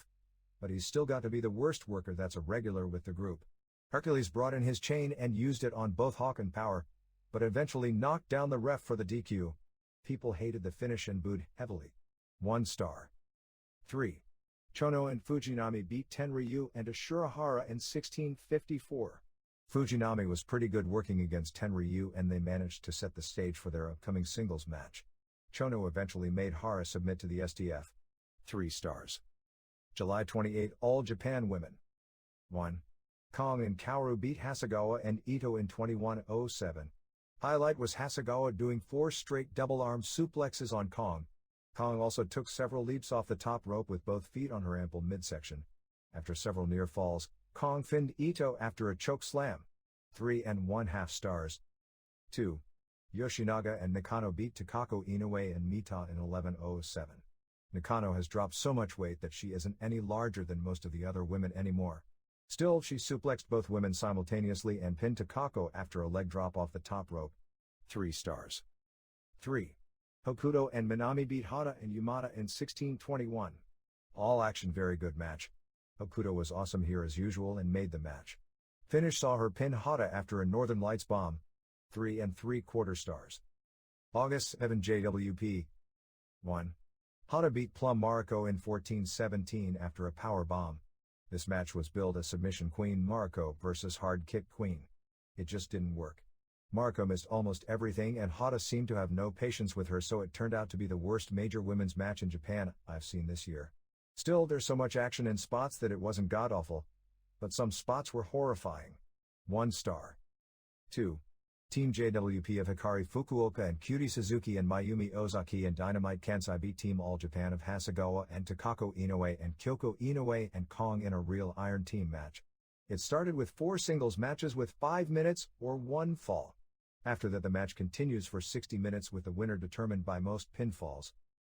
Speaker 1: but he's still got to be the worst worker that's a regular with the group. Hercules brought in his chain and used it on both Hawk and Power, but eventually knocked down the ref for the DQ. People hated the finish and booed heavily. 1 star. 3. Chono and Fujinami beat Tenryu and Ichihara in 16-54. Fujinami was pretty good working against Tenryu and they managed to set the stage for their upcoming singles match. Chono eventually made Hara submit to the STF. 3 stars. July 28 All Japan Women. 1. Kong and Kaoru beat Hasegawa and Ito in 21-07. Highlight was Hasegawa doing 4 straight double-arm suplexes on Kong. Kong also took several leaps off the top rope with both feet on her ample midsection. After several near falls, Kong pinned Ito after a choke slam. 3 1/2 stars. 2. Yoshinaga and Nakano beat Takako Inoue and Mita in 11-07. Nakano has dropped so much weight that she isn't any larger than most of the other women anymore. Still, she suplexed both women simultaneously and pinned Takako after a leg drop off the top rope. 3 stars. 3. Hokuto and Minami beat Hada and Yamada in 16-21. All action, very good match. Hokuto was awesome here as usual and made the match. Finish saw her pin Hada after a Northern Lights bomb. 3 3/4 stars. August 7 JWP. 1. Hada beat Plum Mariko in 14-17 after a power bomb. This match was billed as Submission Queen Mariko versus Hard Kick Queen. It just didn't work. Mariko missed almost everything and Hada seemed to have no patience with her, so it turned out to be the worst major women's match in Japan I've seen this year. Still, there's so much action in spots that it wasn't god-awful, but some spots were horrifying. 1 star. 2. Team JWP of Hikari Fukuoka and Cutie Suzuki and Mayumi Ozaki and Dynamite Kansai beat Team All Japan of Hasegawa and Takako Inoue and Kyoko Inoue and Kong in a real Iron Team match. It started with 4 singles matches with 5 minutes or 1 fall. After that, the match continues for 60 minutes with the winner determined by most pinfalls.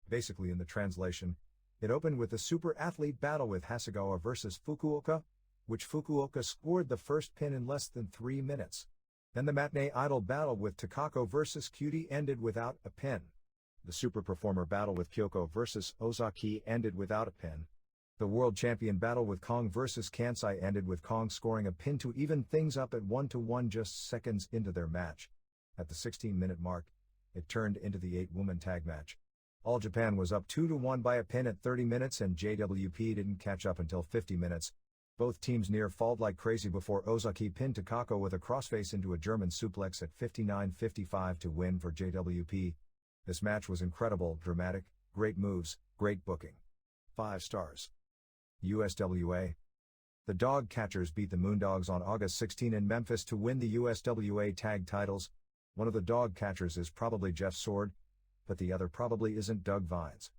Speaker 1: Basically, in the translation, it opened with a super athlete battle with Hasegawa versus Fukuoka, which Fukuoka scored the first pin in less than 3 minutes. Then the matinee idol battle with Takako versus Cutie ended without a pin. The super performer battle with Kyoko versus Ozaki ended without a pin. The world champion battle with Kong versus Kansai ended with Kong scoring a pin to even things up at 1-1 just seconds into their match. At the 16-minute mark, it turned into the 8-woman tag match. All Japan was up 2-1 by a pin at 30 minutes and JWP didn't catch up until 50 minutes. Both teams near falled like crazy before Ozaki pinned Takako with a crossface into a German suplex at 59:55 to win for JWP. This match was incredible, dramatic, great moves, great booking. 5 stars. USWA. The Dog Catchers beat the Moondogs on August 16 in Memphis to win the USWA tag titles. One of the Dog Catchers is probably Jeff Sword, but the other probably isn't Doug Vines.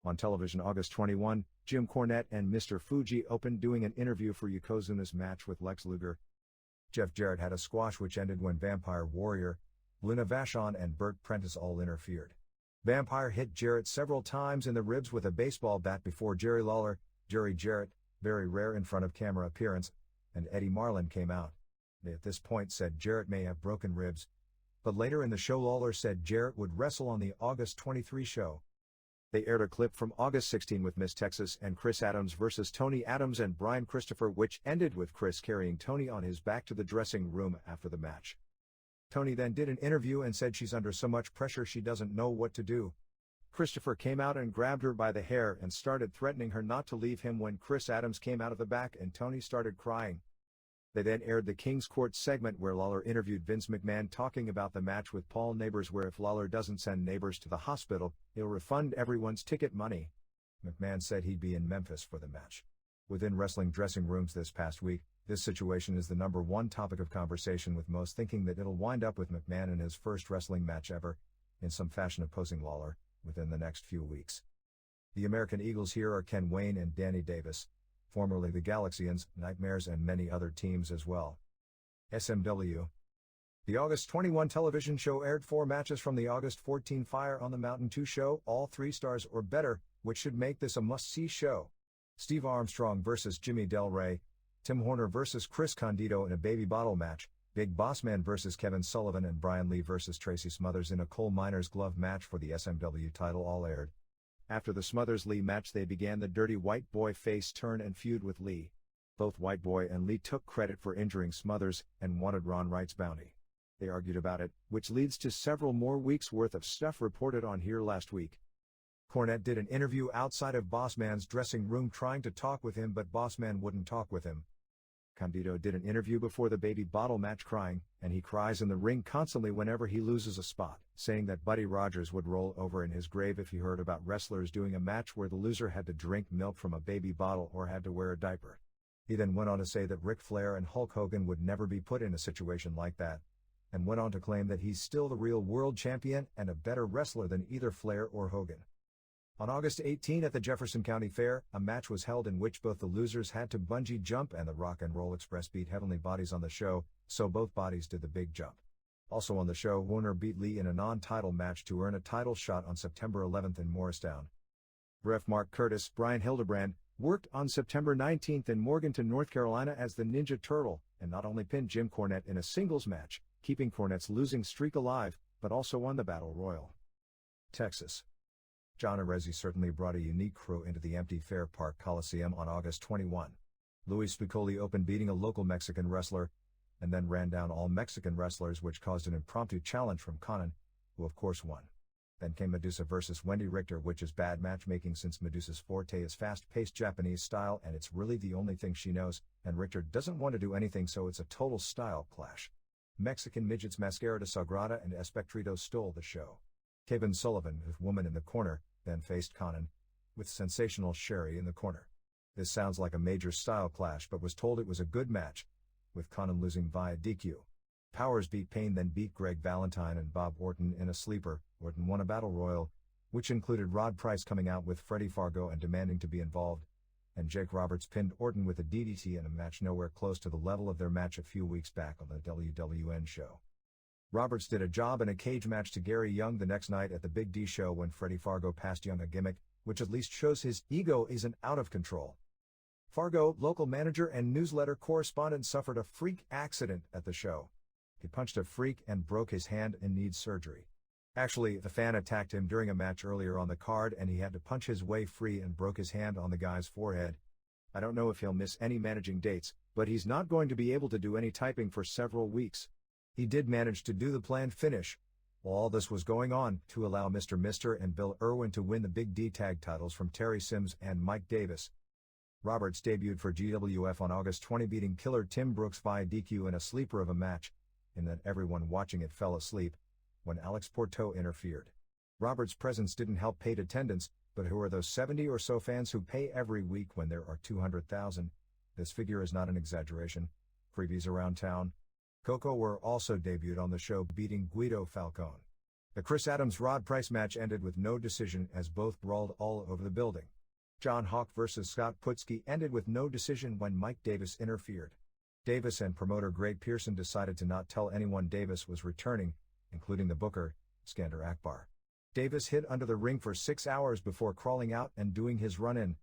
Speaker 1: On television August 21, Jim Cornette and Mr. Fuji opened doing an interview for Yokozuna's match with Lex Luger. Jeff Jarrett had a squash which ended when Vampire Warrior, Luna Vachon and Bert Prentice all interfered. Vampire hit Jarrett several times in the ribs with a baseball bat before Jerry Lawler, Jerry Jarrett, very rare in front of camera appearance, and Eddie Marlin came out. They at this point said Jarrett may have broken ribs, but later in the show Lawler said Jarrett would wrestle on the August 23 show. They aired a clip from August 16 with Miss Texas and Chris Adams versus Tony Adams and Brian Christopher, which ended with Chris carrying Tony on his back to the dressing room after the match. Tony then did an interview and said she's under so much pressure she doesn't know what to do. Christopher came out and grabbed her by the hair and started threatening her not to leave him when Chris Adams came out of the back and Tony started crying. They then aired the King's Court segment where Lawler interviewed Vince McMahon talking about the match with Paul Neighbors, where if Lawler doesn't send Neighbors to the hospital, he'll refund everyone's ticket money. McMahon said he'd be in Memphis for the match. Within wrestling dressing rooms this past week, this situation is the #1 topic of conversation, with most thinking that it'll wind up with McMahon in his first wrestling match ever, in some fashion opposing Lawler, within the next few weeks. The American Eagles here are Ken Wayne and Danny Davis, formerly the Galaxians, Nightmares and many other teams as well. SMW. The August 21 television show aired 4 matches from the August 14 Fire on the Mountain 2 show, all 3 stars or better, which should make this a must-see show. Steve Armstrong versus Jimmy Del Rey, Tim Horner versus Chris Condito in a baby bottle match, Big Bossman versus Kevin Sullivan and Brian Lee versus Tracy Smothers in a coal miner's glove match for the SMW title all aired. After the Smothers-Lee match they began the Dirty White Boy face turn and feud with Lee. Both White Boy and Lee took credit for injuring Smothers and wanted Ron Wright's bounty. They argued about it, which leads to several more weeks' worth of stuff reported on here last week. Cornette did an interview outside of Bossman's dressing room trying to talk with him, but Bossman wouldn't talk with him. Condito did an interview before the baby bottle match crying, and he cries in the ring constantly whenever he loses a spot, saying that Buddy Rogers would roll over in his grave if he heard about wrestlers doing a match where the loser had to drink milk from a baby bottle or had to wear a diaper. He then went on to say that Ric Flair and Hulk Hogan would never be put in a situation like that, and went on to claim that he's still the real world champion and a better wrestler than either Flair or Hogan. On August 18 at the Jefferson County Fair, a match was held in which both the losers had to bungee jump and the Rock and Roll Express beat Heavenly Bodies on the show, so both bodies did the big jump. Also on the show, Warner beat Lee in a non-title match to earn a title shot on September 11 in Morristown. Ref Mark Curtis, Brian Hildebrand, worked on September 19 in Morganton, North Carolina as the Ninja Turtle, and not only pinned Jim Cornette in a singles match, keeping Cornette's losing streak alive, but also won the Battle Royal. Texas. John Arezzi certainly brought a unique crew into the empty Fair Park Coliseum on August 21. Louis Spicoli opened beating a local Mexican wrestler, and then ran down all Mexican wrestlers, which caused an impromptu challenge from Conan, who of course won. Then came Medusa versus Wendy Richter, which is bad matchmaking since Medusa's forte is fast-paced Japanese style and it's really the only thing she knows, and Richter doesn't want to do anything, so it's a total style clash. Mexican midgets Mascara de Sagrada and Espectrito stole the show. Kevin Sullivan, with Woman in the corner, then faced Conan, with Sensational Sherry in the corner. This sounds like a major style clash but was told it was a good match, with Conan losing via DQ. Powers beat Payne, then beat Greg Valentine and Bob Orton in a sleeper. Orton won a battle royal, which included Rod Price coming out with Freddie Fargo and demanding to be involved, and Jake Roberts pinned Orton with a DDT in a match nowhere close to the level of their match a few weeks back on the WWN show. Roberts did a job in a cage match to Gary Young the next night at the Big D show when Freddie Fargo passed Young a gimmick, which at least shows his ego isn't out of control. Fargo, local manager and newsletter correspondent, suffered a freak accident at the show. He punched a freak and broke his hand and needs surgery. Actually, the fan attacked him during a match earlier on the card and he had to punch his way free and broke his hand on the guy's forehead. I don't know if he'll miss any managing dates, but he's not going to be able to do any typing for several weeks. He did manage to do the planned finish, While all this was going on, to allow Mr. and Bill Irwin to win the Big D tag titles from Terry Sims and Mike Davis. Roberts debuted for GWF on August 20, beating Killer Tim Brooks via DQ in a sleeper of a match, in that everyone watching it fell asleep when Alex Porto interfered. Roberts' presence didn't help paid attendance, but who are those 70 or so fans who pay every week when there are 200,000? This figure is not an exaggeration. Freebies around town. Coco were also debuted on the show, beating Guido Falcone. The Chris Adams-Rod Price match ended with no decision as both brawled all over the building. John Hawk vs. Scott Putski ended with no decision when Mike Davis interfered. Davis and promoter Greg Pearson decided to not tell anyone Davis was returning, including the booker, Skander Akbar. Davis hid under the ring for 6 hours before crawling out and doing his run-in.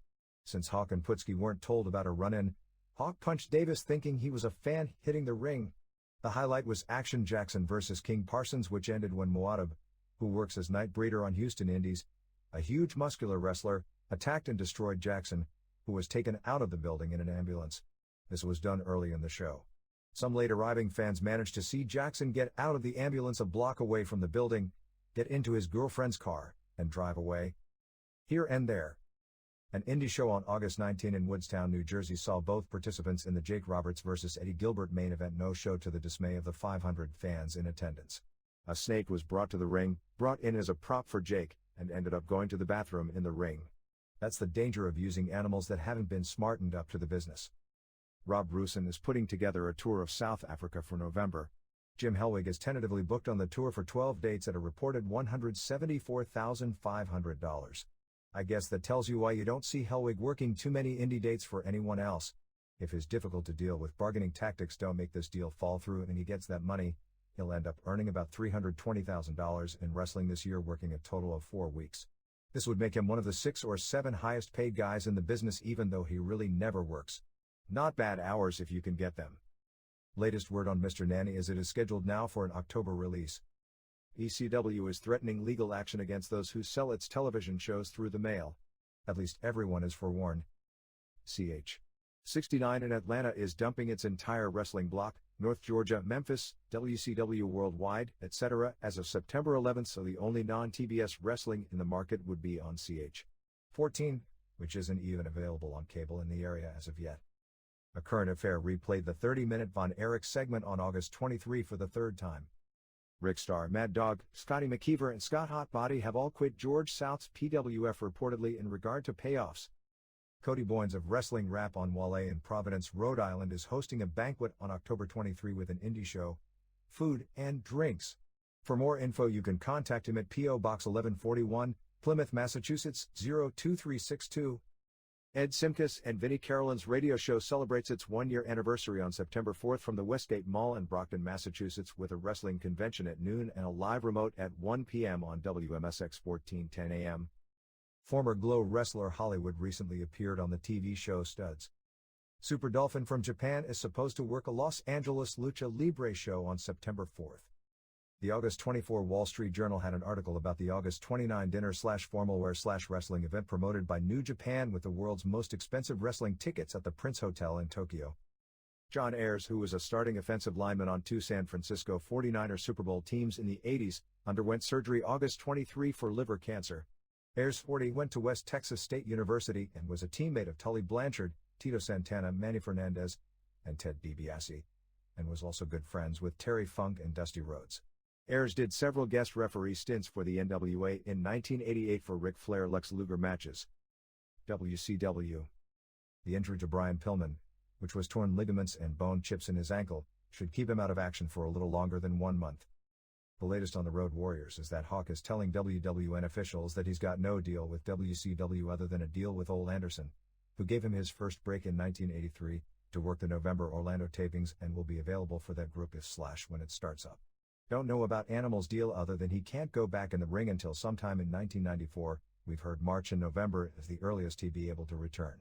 Speaker 1: Since Hawk and Putski weren't told about a run-in, Hawk punched Davis thinking he was a fan hitting the ring. The highlight was Action Jackson vs. King Parsons, which ended when Muad'Dib, who works as night breeder on Houston Indies, a huge muscular wrestler, attacked and destroyed Jackson, who was taken out of the building in an ambulance. This was done early in the show. Some late arriving fans managed to see Jackson get out of the ambulance a block away from the building, get into his girlfriend's car, and drive away. Here and there. An indie show on August 19 in Woodstown, New Jersey saw both participants in the Jake Roberts vs. Eddie Gilbert main event no-show, to the dismay of the 500 fans in attendance. A snake was brought to the ring, brought in as a prop for Jake, and ended up going to the bathroom in the ring. That's the danger of using animals that haven't been smartened up to the business. Rob Rusin is putting together a tour of South Africa for November. Jim Hellwig is tentatively booked on the tour for 12 dates at a reported $174,500. I guess that tells you why you don't see Hellwig working too many indie dates for anyone else. If his difficult to deal with bargaining tactics don't make this deal fall through and he gets that money, he'll end up earning about $320,000 in wrestling this year, working a total of 4 weeks. This would make him one of the 6 or 7 highest paid guys in the business, even though he really never works. Not bad hours if you can get them. Latest word on Mr. Nanny is it is scheduled now for an October release. ECW is threatening legal action against those who sell its television shows through the mail. At least everyone is forewarned. CH 69 in Atlanta is dumping its entire wrestling block, North Georgia, Memphis, WCW Worldwide, etc. as of September 11th, so the only non-TBS wrestling in the market would be on CH 14, which isn't even available on cable in the area as of yet. A Current Affair replayed the 30-minute Von Erich segment on August 23 for the third time. Rick Star, Mad Dog, Scotty McKeever and Scott Hotbody have all quit George South's PWF reportedly in regard to payoffs. Cody Boynes of Wrestling Rap on Wale in Providence, Rhode Island is hosting a banquet on October 23 with an indie show, food and drinks. For more info you can contact him at P.O. Box 1141, Plymouth, Massachusetts 02362. Ed Simkus and Vinnie Carolyn's radio show celebrates its 1-year anniversary on September 4th from the Westgate Mall in Brockton, Massachusetts, with a wrestling convention at noon and a live remote at 1 p.m. on WMSX 1410 AM. Former Glow wrestler Hollywood recently appeared on the TV show Studs. Super Dolphin from Japan is supposed to work a Los Angeles Lucha Libre show on September 4th. The August 24 Wall Street Journal had an article about the August 29 dinner/formalwear/wrestling event promoted by New Japan with the world's most expensive wrestling tickets at the Prince Hotel in Tokyo. John Ayers, who was a starting offensive lineman on 2 San Francisco 49er Super Bowl teams in the 80s, underwent surgery August 23 for liver cancer. Ayers, 40, went to West Texas State University and was a teammate of Tully Blanchard, Tito Santana, Manny Fernandez, and Ted DiBiase, and was also good friends with Terry Funk and Dusty Rhodes. Ayers did several guest referee stints for the NWA in 1988 for Ric Flair Lex Luger matches. WCW. The injury to Brian Pillman, which was torn ligaments and bone chips in his ankle, should keep him out of action for a little longer than 1 month. The latest on the Road Warriors is that Hawk is telling WWN officials that he's got no deal with WCW other than a deal with Ole Anderson, who gave him his first break in 1983, to work the November Orlando tapings and will be available for that group when it starts up. Don't know about Animal's deal other than he can't go back in the ring until sometime in 1994, we've heard March and November is the earliest he'd be able to return.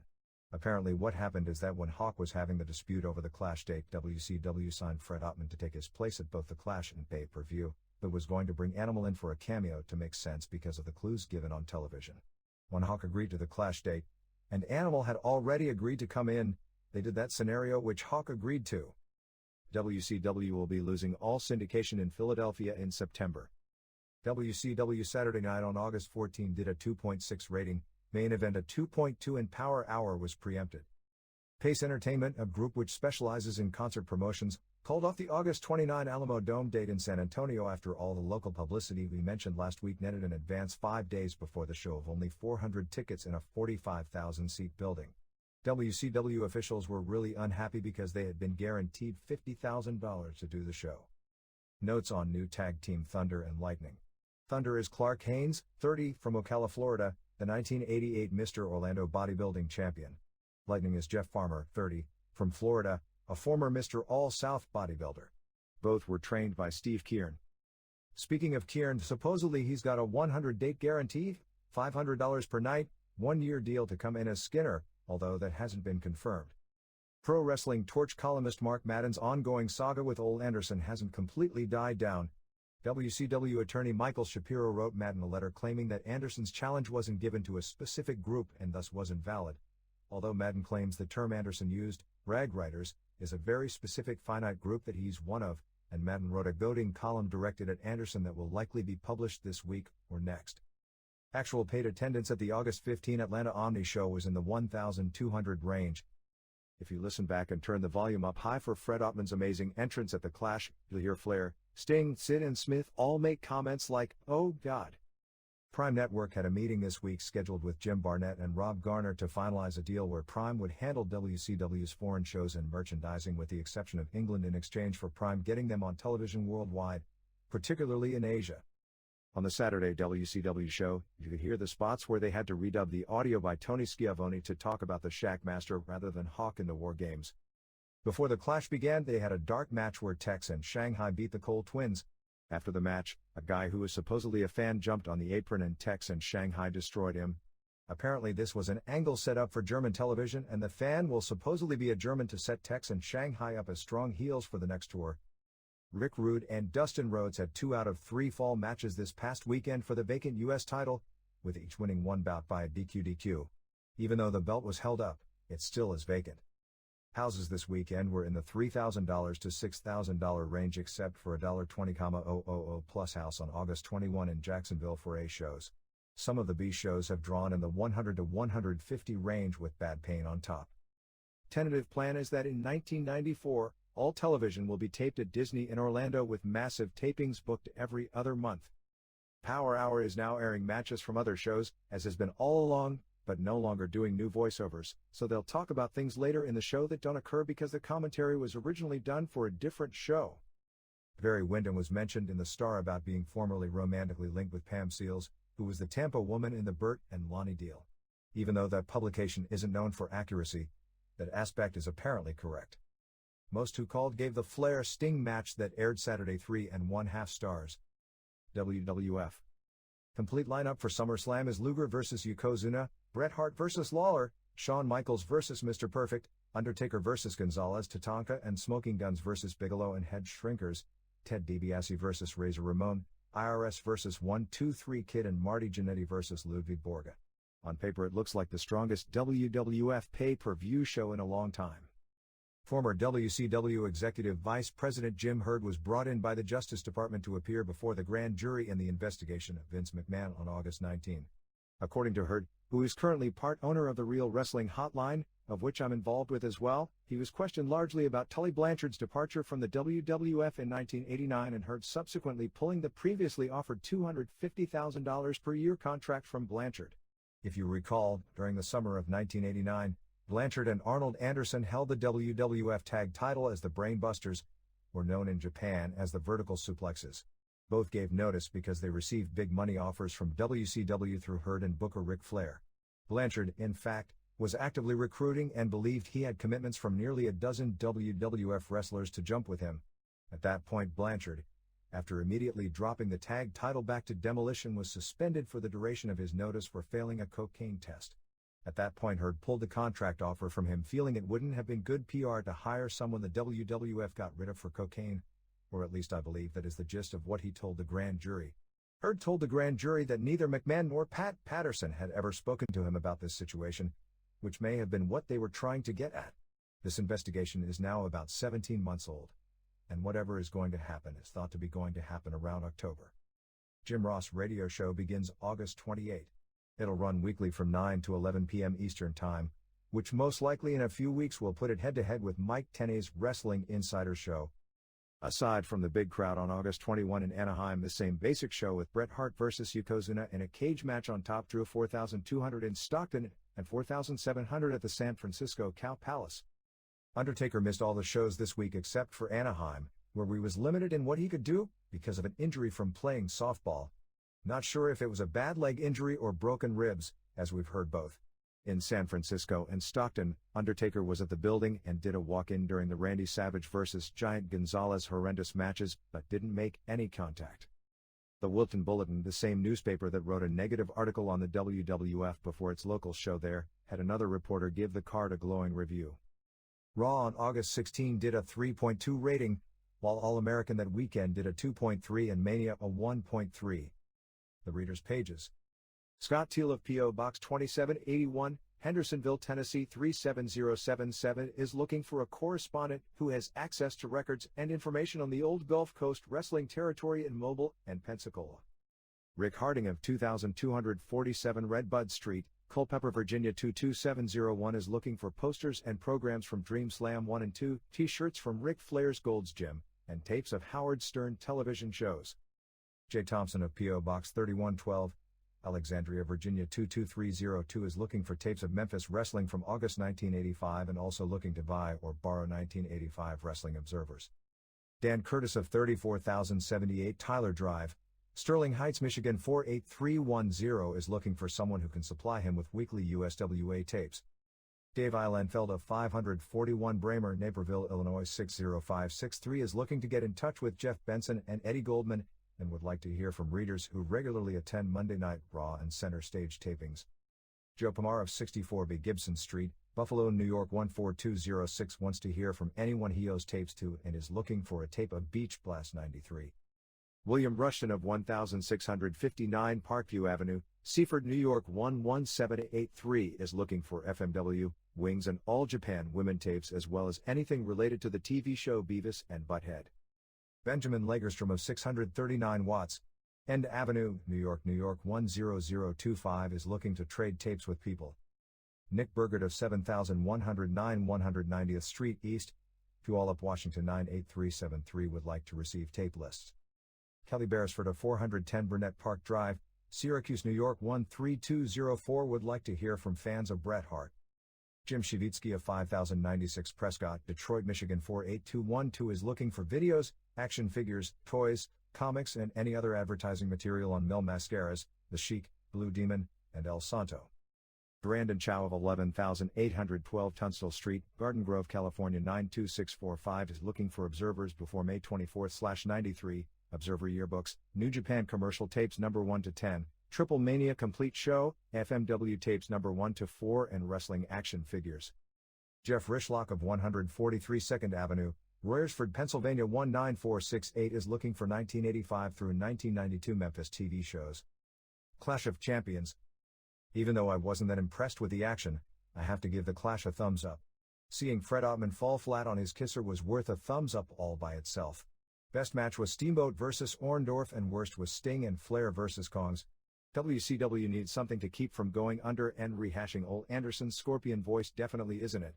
Speaker 1: Apparently what happened is that when Hawk was having the dispute over the Clash date, WCW signed Fred Ottman to take his place at both the Clash and pay-per-view, but was going to bring Animal in for a cameo to make sense because of the clues given on television. When Hawk agreed to the Clash date, and Animal had already agreed to come in, they did that scenario which Hawk agreed to. WCW will be losing all syndication in Philadelphia in September. WCW Saturday Night on August 14 did a 2.6 rating, main event a 2.2 and Power Hour was preempted. Pace Entertainment, a group which specializes in concert promotions, called off the August 29 Alamo Dome date in San Antonio after all the local publicity we mentioned last week netted an advance 5 days before the show of only 400 tickets in a 45,000-seat building. WCW officials were really unhappy because they had been guaranteed $50,000 to do the show. Notes on new tag team Thunder and Lightning. Thunder is Clark Haynes, 30, from Ocala, Florida, the 1988 Mr. Orlando bodybuilding champion. Lightning is Jeff Farmer, 30, from Florida, a former Mr. All-South bodybuilder. Both were trained by Steve Keirn. Speaking of Keirn, supposedly he's got a 100-date guarantee, $500 per night, 1-year deal to come in as Skinner, although that hasn't been confirmed. Pro Wrestling Torch columnist Mark Madden's ongoing saga with Ole Anderson hasn't completely died down. WCW attorney Michael Shapiro wrote Madden a letter claiming that Anderson's challenge wasn't given to a specific group and thus wasn't valid. Although Madden claims the term Anderson used, rag writers, is a very specific finite group that he's one of, and Madden wrote a goading column directed at Anderson that will likely be published this week or next. Actual paid attendance at the August 15 Atlanta Omni show was in the 1,200 range. If you listen back and turn the volume up high for Fred Ottman's amazing entrance at the Clash, you'll hear Flair, Sting, Sid and Smith all make comments like, "Oh God." Prime Network had a meeting this week scheduled with Jim Barnett and Rob Garner to finalize a deal where Prime would handle WCW's foreign shows and merchandising with the exception of England in exchange for Prime getting them on television worldwide, particularly in Asia. On the Saturday WCW show, you could hear the spots where they had to redub the audio by Tony Schiavone to talk about the Shackmaster rather than Hawk in the War Games. Before the Clash began, they had a dark match where Tex and Shanghai beat the Cole Twins. After the match, a guy who was supposedly a fan jumped on the apron and Tex and Shanghai destroyed him. Apparently this was an angle set up for German television and the fan will supposedly be a German to set Tex and Shanghai up as strong heels for the next tour. Rick Rude and Dustin Rhodes had 2 out of 3 fall matches this past weekend for the vacant U.S. title, with each winning one bout by a DQ. Even though the belt was held up, it still is vacant. Houses this weekend were in the $3,000 to $6,000 range except for a $20,000 plus house on August 21 in Jacksonville for A shows. Some of the B shows have drawn in the 100 to 150 range with Bad Pain on top. Tentative plan is that in 1994, all television will be taped at Disney in Orlando with massive tapings booked every other month. Power Hour is now airing matches from other shows, as has been all along, but no longer doing new voiceovers, so they'll talk about things later in the show that don't occur because the commentary was originally done for a different show. Barry Windham was mentioned in The Star about being formerly romantically linked with Pam Seals, who was the Tampa woman in the Burt and Lonnie deal. Even though that publication isn't known for accuracy, that aspect is apparently correct. Most who called gave the Flair-Sting match that aired Saturday 3.5 stars. WWF. Complete lineup for SummerSlam is Luger vs. Yokozuna, Bret Hart vs. Lawler, Shawn Michaels vs. Mr. Perfect, Undertaker vs. Gonzalez, Tatanka and Smoking Guns vs. Bigelow and Head Shrinkers, Ted DiBiase vs. Razor Ramon, IRS vs. 1-2-3 Kid and Marty Jannetty vs. Ludwig Borga. On paper it looks like the strongest WWF pay-per-view show in a long time. Former WCW Executive Vice President Jim Herd was brought in by the Justice Department to appear before the grand jury in the investigation of Vince McMahon on August 19. According to Herd, who is currently part owner of the Real Wrestling Hotline, of which I'm involved with as well, he was questioned largely about Tully Blanchard's departure from the WWF in 1989 and Herd subsequently pulling the previously offered $250,000 per year contract from Blanchard. If you recall, during the summer of 1989, Blanchard and Arnold Anderson held the WWF tag title as the Brainbusters, or known in Japan as the Vertical Suplexes. Both gave notice because they received big money offers from WCW through Herd and Booker Ric Flair. Blanchard, in fact, was actively recruiting and believed he had commitments from nearly a dozen WWF wrestlers to jump with him. At that point Blanchard, after immediately dropping the tag title back to Demolition, was suspended for the duration of his notice for failing a cocaine test. At that point Herd pulled the contract offer from him, feeling it wouldn't have been good PR to hire someone the WWF got rid of for cocaine, or at least I believe that is the gist of what he told the grand jury. Herd told the grand jury that neither McMahon nor Pat Patterson had ever spoken to him about this situation, which may have been what they were trying to get at. This investigation is now about 17 months old, and whatever is going to happen is thought to be going to happen around October. Jim Ross radio show begins August 28. It'll run weekly from 9 to 11 p.m. Eastern Time, which most likely in a few weeks will put it head-to-head with Mike Tenay's Wrestling Insider Show. Aside from the big crowd on August 21 in Anaheim, the same basic show with Bret Hart vs. Yokozuna in a cage match on top drew 4,200 in Stockton and 4,700 at the San Francisco Cow Palace. Undertaker missed all the shows this week except for Anaheim, where he was limited in what he could do because of an injury from playing softball. Not sure if it was a bad leg injury or broken ribs, as we've heard both. In San Francisco and Stockton, Undertaker was at the building and did a walk-in during the Randy Savage vs. Giant Gonzalez horrendous matches, but didn't make any contact. The Wilton Bulletin, the same newspaper that wrote a negative article on the WWF before its local show there, had another reporter give the card a glowing review. Raw on August 16 did a 3.2 rating, while All-American that weekend did a 2.3 and Mania a 1.3. The readers' pages. Scott Teal of P.O. Box 2781, Hendersonville, Tennessee 37077 is looking for a correspondent who has access to records and information on the old Gulf Coast wrestling territory in Mobile and Pensacola. Rick Harding of 2247 Redbud Street, Culpeper, Virginia 22701 is looking for posters and programs from Dream Slam 1 and 2, t-shirts from Ric Flair's Gold's Gym, and tapes of Howard Stern television shows. J. Thompson of P.O. Box 3112, Alexandria, Virginia 22302 is looking for tapes of Memphis wrestling from August 1985 and also looking to buy or borrow 1985 Wrestling Observers. Dan Curtis of 34078 Tyler Drive, Sterling Heights, Michigan 48310 is looking for someone who can supply him with weekly USWA tapes. Dave Eilenfeld of 541 Bramer, Naperville, Illinois 60563 is looking to get in touch with Jeff Benson and Eddie Goldman and would like to hear from readers who regularly attend Monday Night Raw and Center Stage tapings. Joe Pomar of 64B Gibson Street, Buffalo, New York 14206 wants to hear from anyone he owes tapes to and is looking for a tape of Beach Blast 93. William Rushton of 1659 Parkview Avenue, Seaford, New York 11783 is looking for FMW, Wings and All Japan Women tapes as well as anything related to the TV show Beavis and Butthead. Benjamin Lagerstrom of 639 Watts, End Avenue, New York 10025 is looking to trade tapes with people. Nick Burgert of 7109 190th Street East, Puyallup, Washington 98373 would like to receive tape lists. Kelly Beresford of 410 Burnett Park Drive, Syracuse, New York 13204 would like to hear from fans of Bret Hart. Jim Shevitsky of 5096 Prescott, Detroit, Michigan 48212 is looking for videos, action figures, toys, comics and any other advertising material on Mel Mascaras, The Sheik, Blue Demon, and El Santo. Brandon Chow of 11812 Tunstall Street, Garden Grove, California 92645 is looking for observers before May 24/93, Observer Yearbooks, New Japan Commercial Tapes No. 1 to 10, Triple Mania Complete Show, FMW Tapes No. 1 to 4 and Wrestling Action Figures. Jeff Rishlock of 143 2nd Avenue, Royersford, Pennsylvania 19468 is looking for 1985 through 1992 Memphis TV shows. Clash of Champions. Even though I wasn't that impressed with the action, I have to give the Clash a thumbs up. Seeing Fred Ottman fall flat on his kisser was worth a thumbs up all by itself. Best match was Steamboat vs. Orndorff and worst was Sting and Flair vs. Kongs. WCW needs something to keep from going under and rehashing Ole Anderson's Scorpion voice definitely isn't it.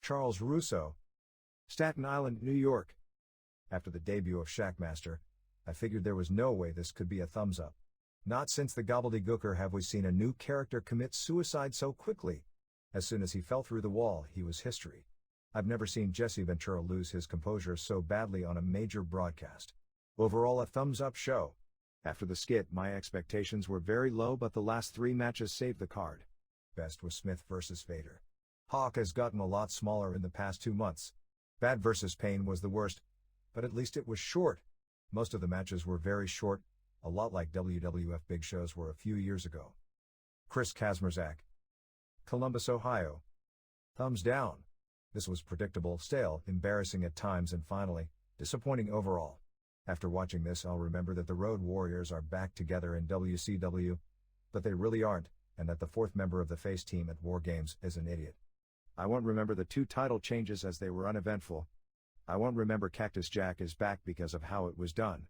Speaker 1: Charles Russo. Staten Island, New York. After the debut of Shackmaster, I figured there was no way this could be a thumbs up. Not since the Gobbledygooker have we seen a new character commit suicide so quickly. As soon as he fell through the wall, he was history. I've never seen Jesse Ventura lose his composure so badly on a major broadcast. Overall a thumbs up show. After the skit my expectations were very low but the last 3 matches saved the card. Best was Smith vs. Vader. Hawk has gotten a lot smaller in the past 2 months. Bad vs. Payne was the worst, but at least it was short. Most of the matches were very short, a lot like WWF big shows were a few years ago. Chris Kazmerzak. Columbus, Ohio. Thumbs down. This was predictable, stale, embarrassing at times and finally, disappointing overall. After watching this I'll remember that the Road Warriors are back together in WCW, but they really aren't, and that the 4th member of the face team at War Games is an idiot. I won't remember the 2 title changes as they were uneventful. I won't remember Cactus Jack is back because of how it was done.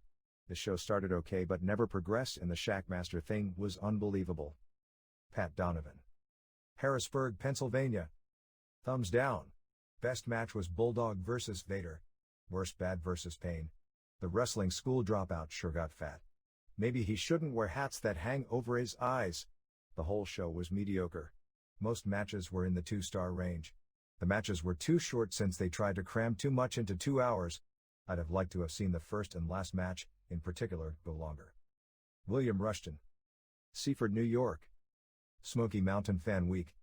Speaker 1: The show started okay but never progressed, and the Shackmaster thing was unbelievable. Pat Donovan. Harrisburg, Pennsylvania. Thumbs down. Best match was Bulldog vs. Vader. Worst Bad vs. Payne. The wrestling school dropout sure got fat. Maybe he shouldn't wear hats that hang over his eyes. The whole show was mediocre. Most matches were in the 2-star range. The matches were too short since they tried to cram too much into 2 hours. I'd have liked to have seen the first and last match, in particular, go longer. William Rushton. Seaford, New York. Smoky Mountain Fan Week.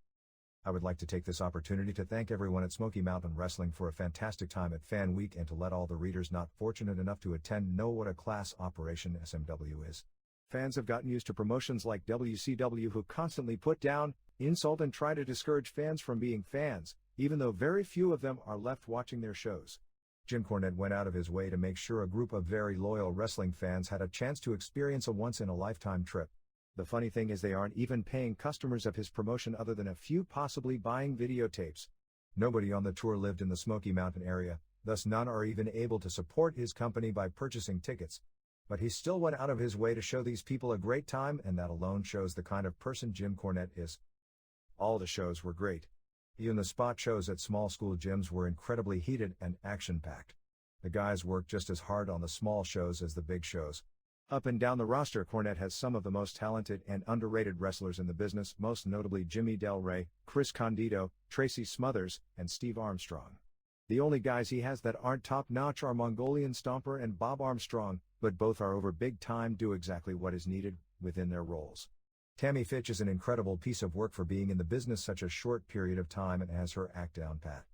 Speaker 1: I would like to take this opportunity to thank everyone at Smoky Mountain Wrestling for a fantastic time at Fan Week, and to let all the readers not fortunate enough to attend know what a class operation SMW is. Fans have gotten used to promotions like WCW who constantly put down, insult and try to discourage fans from being fans, even though very few of them are left watching their shows. Jim Cornette went out of his way to make sure a group of very loyal wrestling fans had a chance to experience a once-in-a-lifetime trip. The funny thing is they aren't even paying customers of his promotion other than a few possibly buying videotapes. Nobody on the tour lived in the Smoky Mountain area, thus none are even able to support his company by purchasing tickets. But he still went out of his way to show these people a great time, and that alone shows the kind of person Jim Cornette is. All the shows were great. Even the spot shows at small school gyms were incredibly heated and action-packed. The guys worked just as hard on the small shows as the big shows. Up and down the roster, Cornette has some of the most talented and underrated wrestlers in the business, most notably Jimmy Del Rey, Chris Condito, Tracy Smothers, and Steve Armstrong. The only guys he has that aren't top-notch are Mongolian Stomper and Bob Armstrong, but both are over big time, do exactly what is needed within their roles. Tammy Fitch is an incredible piece of work for being in the business such a short period of time and has her act down pat.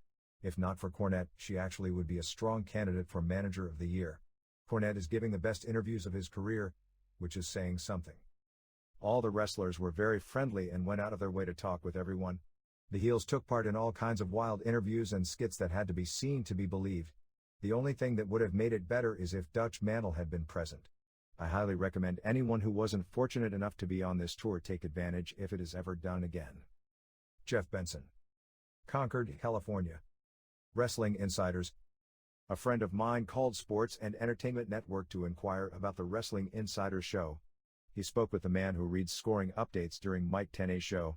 Speaker 1: If not for Cornette, she actually would be a strong candidate for Manager of the Year. Cornette is giving the best interviews of his career, which is saying something. All the wrestlers were very friendly and went out of their way to talk with everyone. The heels took part in all kinds of wild interviews and skits that had to be seen to be believed. The only thing that would have made it better is if Dutch Mantle had been present. I highly recommend anyone who wasn't fortunate enough to be on this tour take advantage if it is ever done again. Jeff Benson. Concord, California. Wrestling Insiders. A friend of mine called Sports and Entertainment Network to inquire about the Wrestling Insider show. He spoke with the man who reads scoring updates during Mike Tenay's show.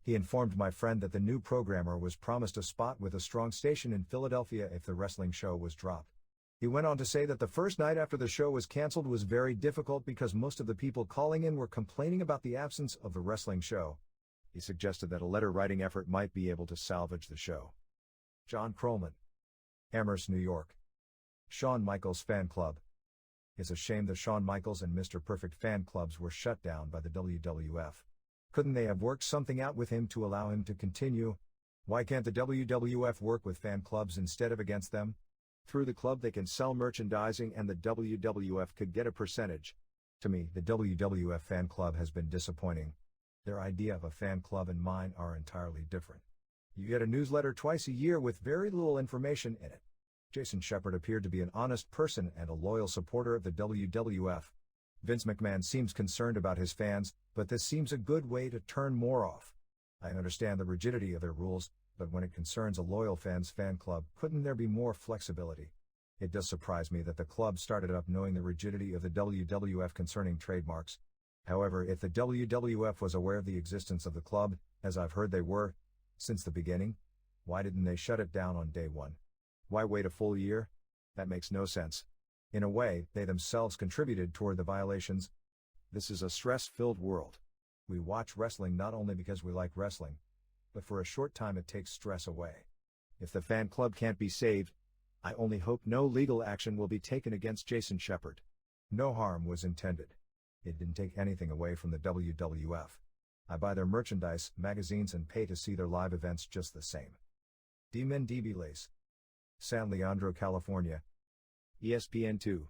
Speaker 1: He informed my friend that the new programmer was promised a spot with a strong station in Philadelphia if the wrestling show was dropped. He went on to say that the first night after the show was canceled was very difficult because most of the people calling in were complaining about the absence of the wrestling show. He suggested that a letter-writing effort might be able to salvage the show. John Krolman. Amherst, New York. Shawn Michaels Fan Club. It's a shame the Shawn Michaels and Mr. Perfect fan clubs were shut down by the WWF. Couldn't they have worked something out with him to allow him to continue? Why can't the WWF work with fan clubs instead of against them? Through the club they can sell merchandising and the WWF could get a percentage. To me, the WWF fan club has been disappointing. Their idea of a fan club and mine are entirely different. You get a newsletter twice a year with very little information in it. Jason Shepard appeared to be an honest person and a loyal supporter of the WWF. Vince McMahon seems concerned about his fans, but this seems a good way to turn more off. I understand the rigidity of their rules, but when it concerns a loyal fan club, couldn't there be more flexibility? It does surprise me that the club started up knowing the rigidity of the WWF concerning trademarks. However, if the WWF was aware of the existence of the club, as I've heard they were, since the beginning, why didn't they shut it down on day one? Why wait a full year? That makes no sense. In a way, they themselves contributed toward the violations. This is a stress-filled world. We watch wrestling not only because we like wrestling, but for a short time it takes stress away. If the fan club can't be saved, I only hope no legal action will be taken against Jason Shepard. No harm was intended. It didn't take anything away from the WWF. I buy their merchandise, magazines and pay to see their live events just the same. D-Men DB-Lace. San Leandro, California. ESPN2.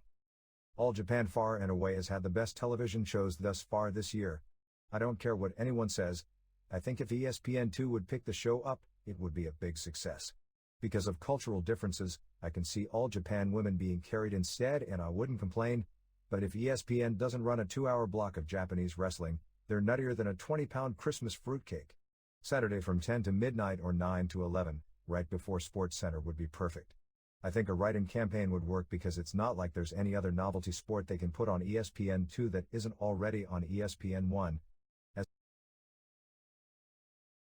Speaker 1: All Japan Far and Away has had the best television shows thus far this year. I don't care what anyone says. I think if ESPN2 would pick the show up, it would be a big success. Because of cultural differences, I can see All Japan Women being carried instead and I wouldn't complain. But if ESPN doesn't run a 2-hour block of Japanese wrestling, they're nuttier than a 20-pound Christmas fruitcake. Saturday from 10 to midnight or 9 to 11, right before SportsCenter would be perfect. I think a write-in campaign would work because it's not like there's any other novelty sport they can put on ESPN2 that isn't already on ESPN1,